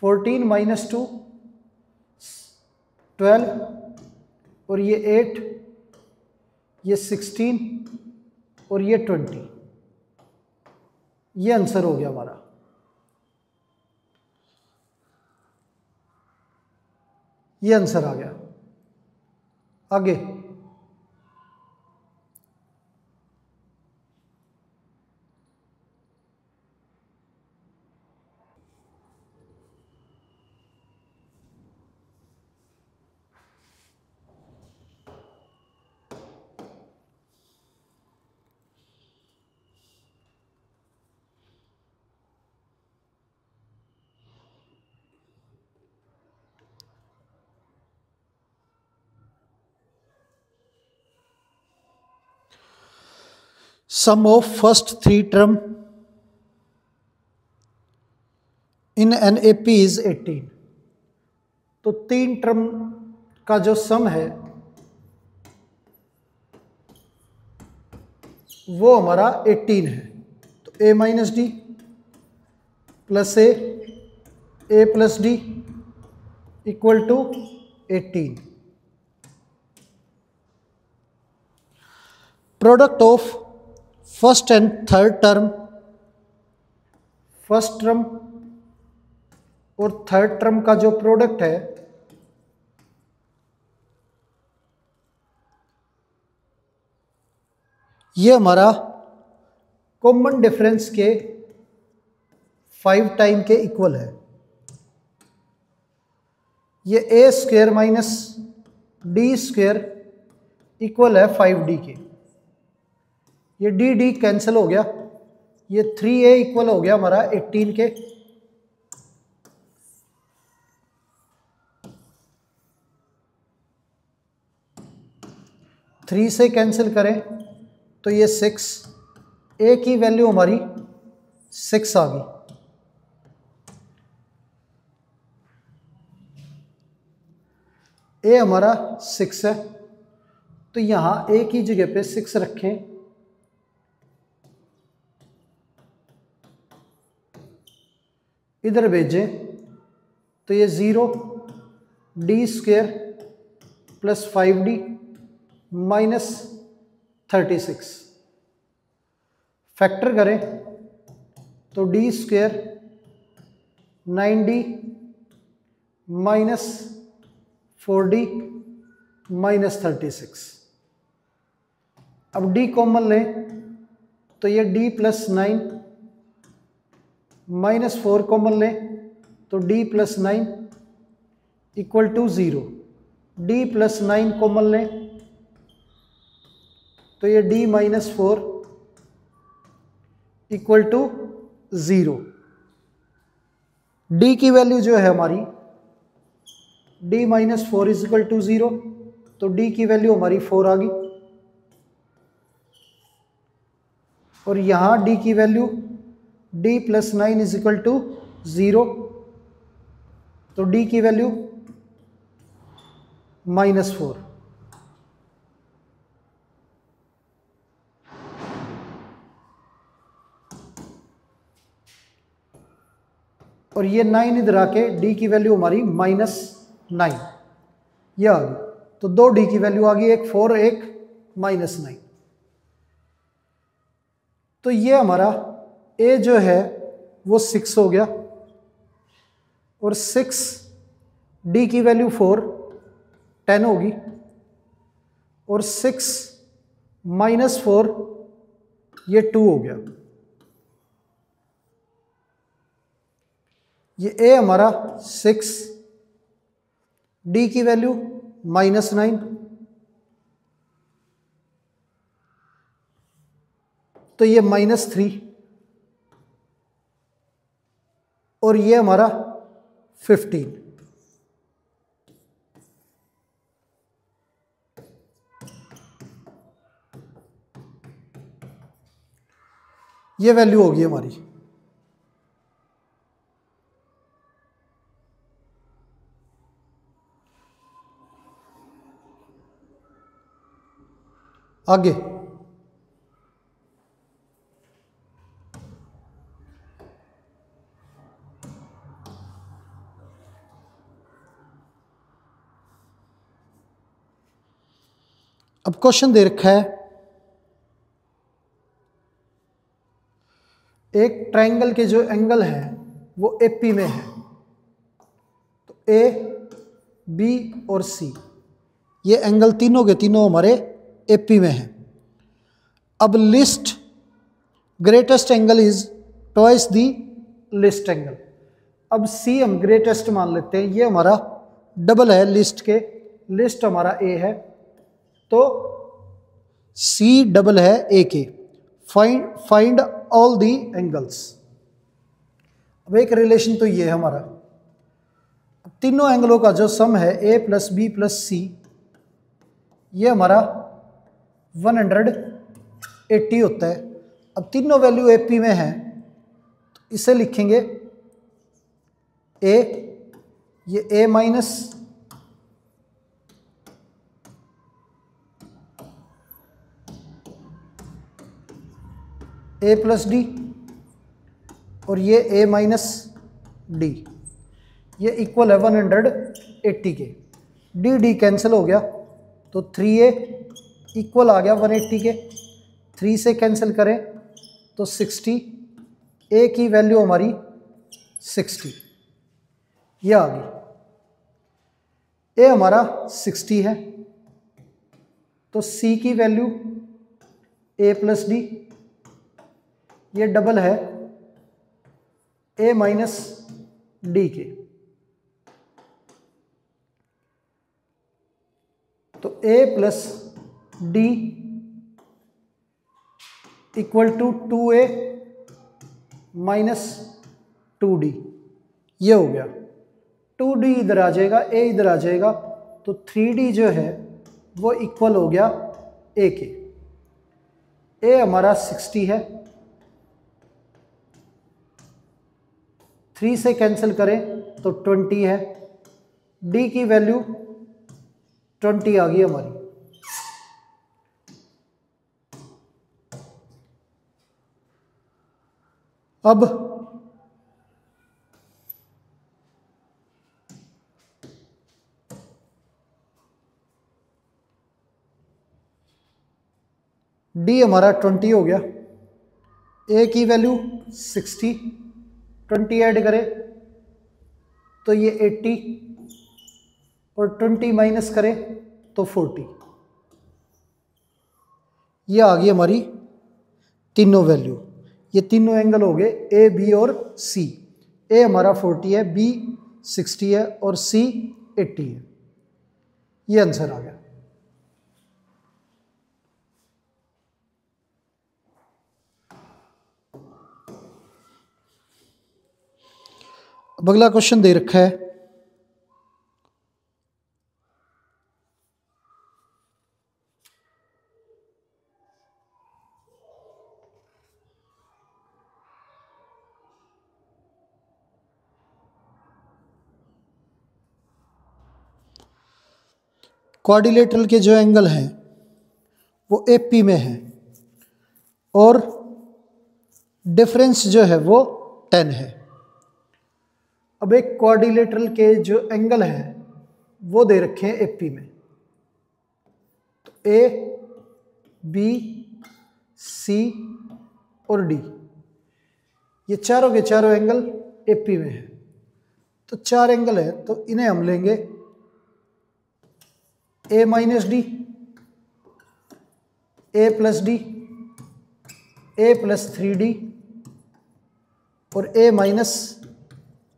14 माइनस 2 12, और ये 8, ये 16, और ये 20, ये आंसर हो गया हमारा। ये आंसर आ गया। आगे sum of first three term in an AP is 18। तो तीन टर्म का जो सम है वो हमारा 18 है। तो a minus d plus a plus d equal to 18। Product of first and third term, first term और थर्ड टर्म का जो प्रोडक्ट है ये हमारा कॉमन डिफरेंस के 5 टाइम के इक्वल है। ये A square minus D square equal है 5d के। ये डी डी कैंसिल हो गया, ये 3a इक्वल हो गया हमारा 18 के। थ्री से कैंसिल करें तो ये 6, ए की वैल्यू हमारी 6 आ गई। ए हमारा 6 है, तो यहां ए की जगह पे 6 रखें। इधर भेजें तो ये 0 D square plus 5d minus 36। Factor करें तो d square 9d minus 4d minus 36। अब d कॉमन लें तो ये d प्लस 9 माइनस 4 कॉमन लें तो d plus 9 equal to 0। d plus 9 common लें तो ये d minus 4 equal to 0। d की वैल्यू जो है हमारी d minus 4 is equal to 0, तो d की वैल्यू हमारी 4 आ गई। और यहां d की value d plus 9 is equal to 0, तो d की वैल्यू माइनस 4। और ये 9 इधर आके d की वैल्यू हमारी माइनस 9 ये आ गई। तो दो d की वैल्यू आ गई, एक 4 एक माइनस 9। तो ये हमारा a जो है वो 6 हो गया, और 6 d की वैल्यू 4 10 होगी, और 6 माइनस 4 ये 2 हो गया। ये a हमारा 6, d की वैल्यू माइनस 9, तो ये माइनस 3, और ये हमारा 15। ये वैल्यू होगी हमारी। आगे अब क्वेश्चन दे रखा है, एक ट्रायंगल के जो एंगल है वो एपी में है। तो ए, बी और सी ये एंगल तीनों के तीनों हमारे एपी में है। अब list greatest angle is twice the list angle. अब सी हम ग्रेटेस्ट मान लेते हैं, ये हमारा डबल है लिस्ट के, लिस्ट हमारा ए है, तो सी डबल है ए के। Find all the angles. अब एक रिलेशन तो ये है हमारा, तीनों एंगलों का जो सम है ए प्लस बी प्लस सी, ये हमारा 180 80 होता है। अब तीनों वैल्यू AP में है तो इसे लिखेंगे A, ये A minus A plus D और ये A माइनस डी, ये इक्वल है 180 के। डी डी कैंसिल हो गया तो 3A इक्वल आ गया 180 के। 3 से कैंसिल करें तो 60, A की वैल्यू हमारी 60, ये आ गई। A हमारा 60 है तो C की वैल्यू A प्लस डी, ये डबल है A माइनस डी के। तो A plus d equal to 2A minus 2D, ये हो गया। 2D इधर आ जाएगा, A इधर आ जाएगा, तो 3D जो है वो इक्वल हो गया A के। A हमारा 60 है, 3 से कैंसिल करें तो 20 है, D की वैल्यू 20 आ गई हमारी। अब D हमारा 20 हो गया, A की वैल्यू 60, 20 ऐड करें तो ये 80 और 20 माइनस करें तो 40, ये आ गई हमारी तीनों वैल्यू। ये तीनों एंगल हो गए A, B और C। A हमारा 40 है, B 60 है और C 80 है। ये आंसर आ गया। अब अगला क्वेश्चन दे रखा है, क्वाड्रिलेटरल के जो एंगल हैं वो AP में है और डिफरेंस जो है वो 10 है। अब एक क्वाड्रिलेटरल के जो एंगल हैं वो दे रखे हैं AP में, तो A, B, C और D, ये चारों के चारों एंगल AP में है। तो 4 एंगल है तो इन्हें हम लेंगे A minus D, A plus D, A plus 3D और A माइनस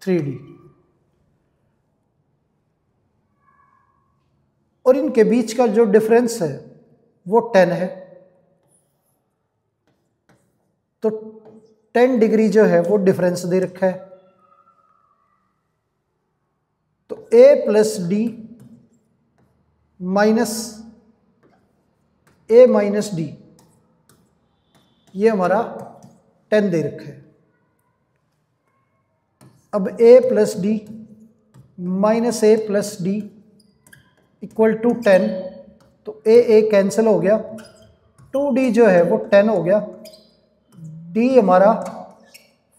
3D, और इनके बीच का जो डिफरेंस है वो 10 है। तो 10 डिग्री जो है वो डिफरेंस दे रखा है। तो A plus D minus A minus D, ये हमारा 10 दे रखा है। अब A plus D minus A plus d equal to 10, तो A कैंसिल हो गया, 2D जो है वो 10 हो गया, D हमारा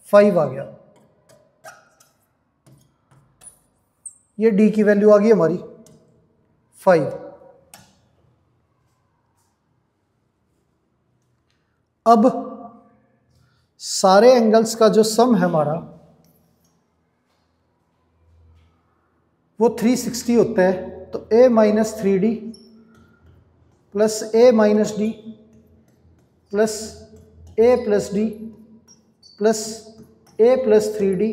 5 आ गया। ये D की वैल्यू आ गई हमारी 5। अब सारे एंगल्स का जो सम है हमारा वो 360 होता है। तो A minus 3D plus A minus d plus A plus D plus A plus 3D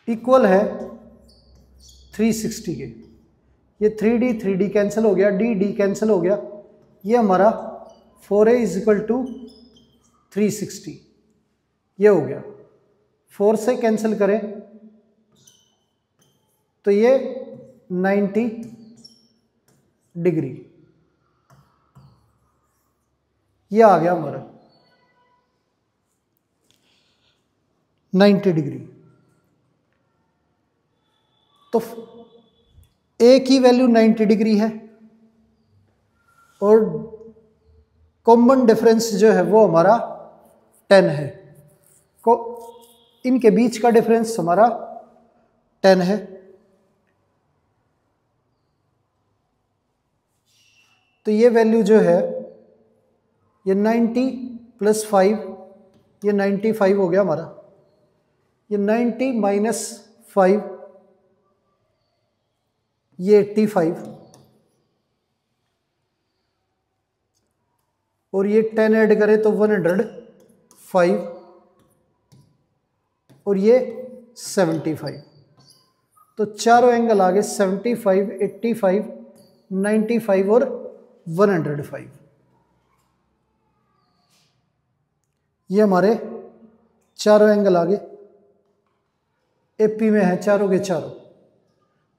equal है 360 के। ये 3D कैंसिल हो गया, D कैंसिल हो गया, ये हमारा 4A इज इक्वल टू 360, ये हो गया। 4 से कैंसिल करें तो ये 90 डिग्री, ये आ गया हमारा 90 डिग्री। तो ए की वैल्यू 90 डिग्री है और कॉमन डिफरेंस जो है वो हमारा 10 है। को इनके बीच का डिफरेंस हमारा 10 है। तो ये वैल्यू जो है ये 90 + 5, ये 95 हो गया हमारा। ये 90 - 5 ये 85 और ये 10 ऐड करें तो 105 और ये 75। तो चारों एंगल आ गए 75, 85, 95 और 105। ये हमारे चारों एंगल आ गए, एपी में है चारों के चारों।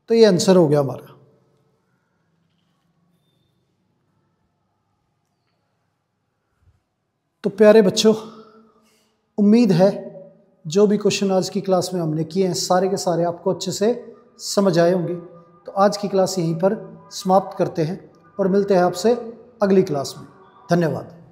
तो ये आंसर हो गया हमारा। तो प्यारे बच्चों, उम्मीद है जो भी क्वेश्चन आज की क्लास में हमने किए हैं सारे के सारे आपको अच्छे से समझ आए होंगे। तो आज की क्लास यहीं पर समाप्त करते हैं और मिलते हैं आपसे अगली क्लास में। धन्यवाद।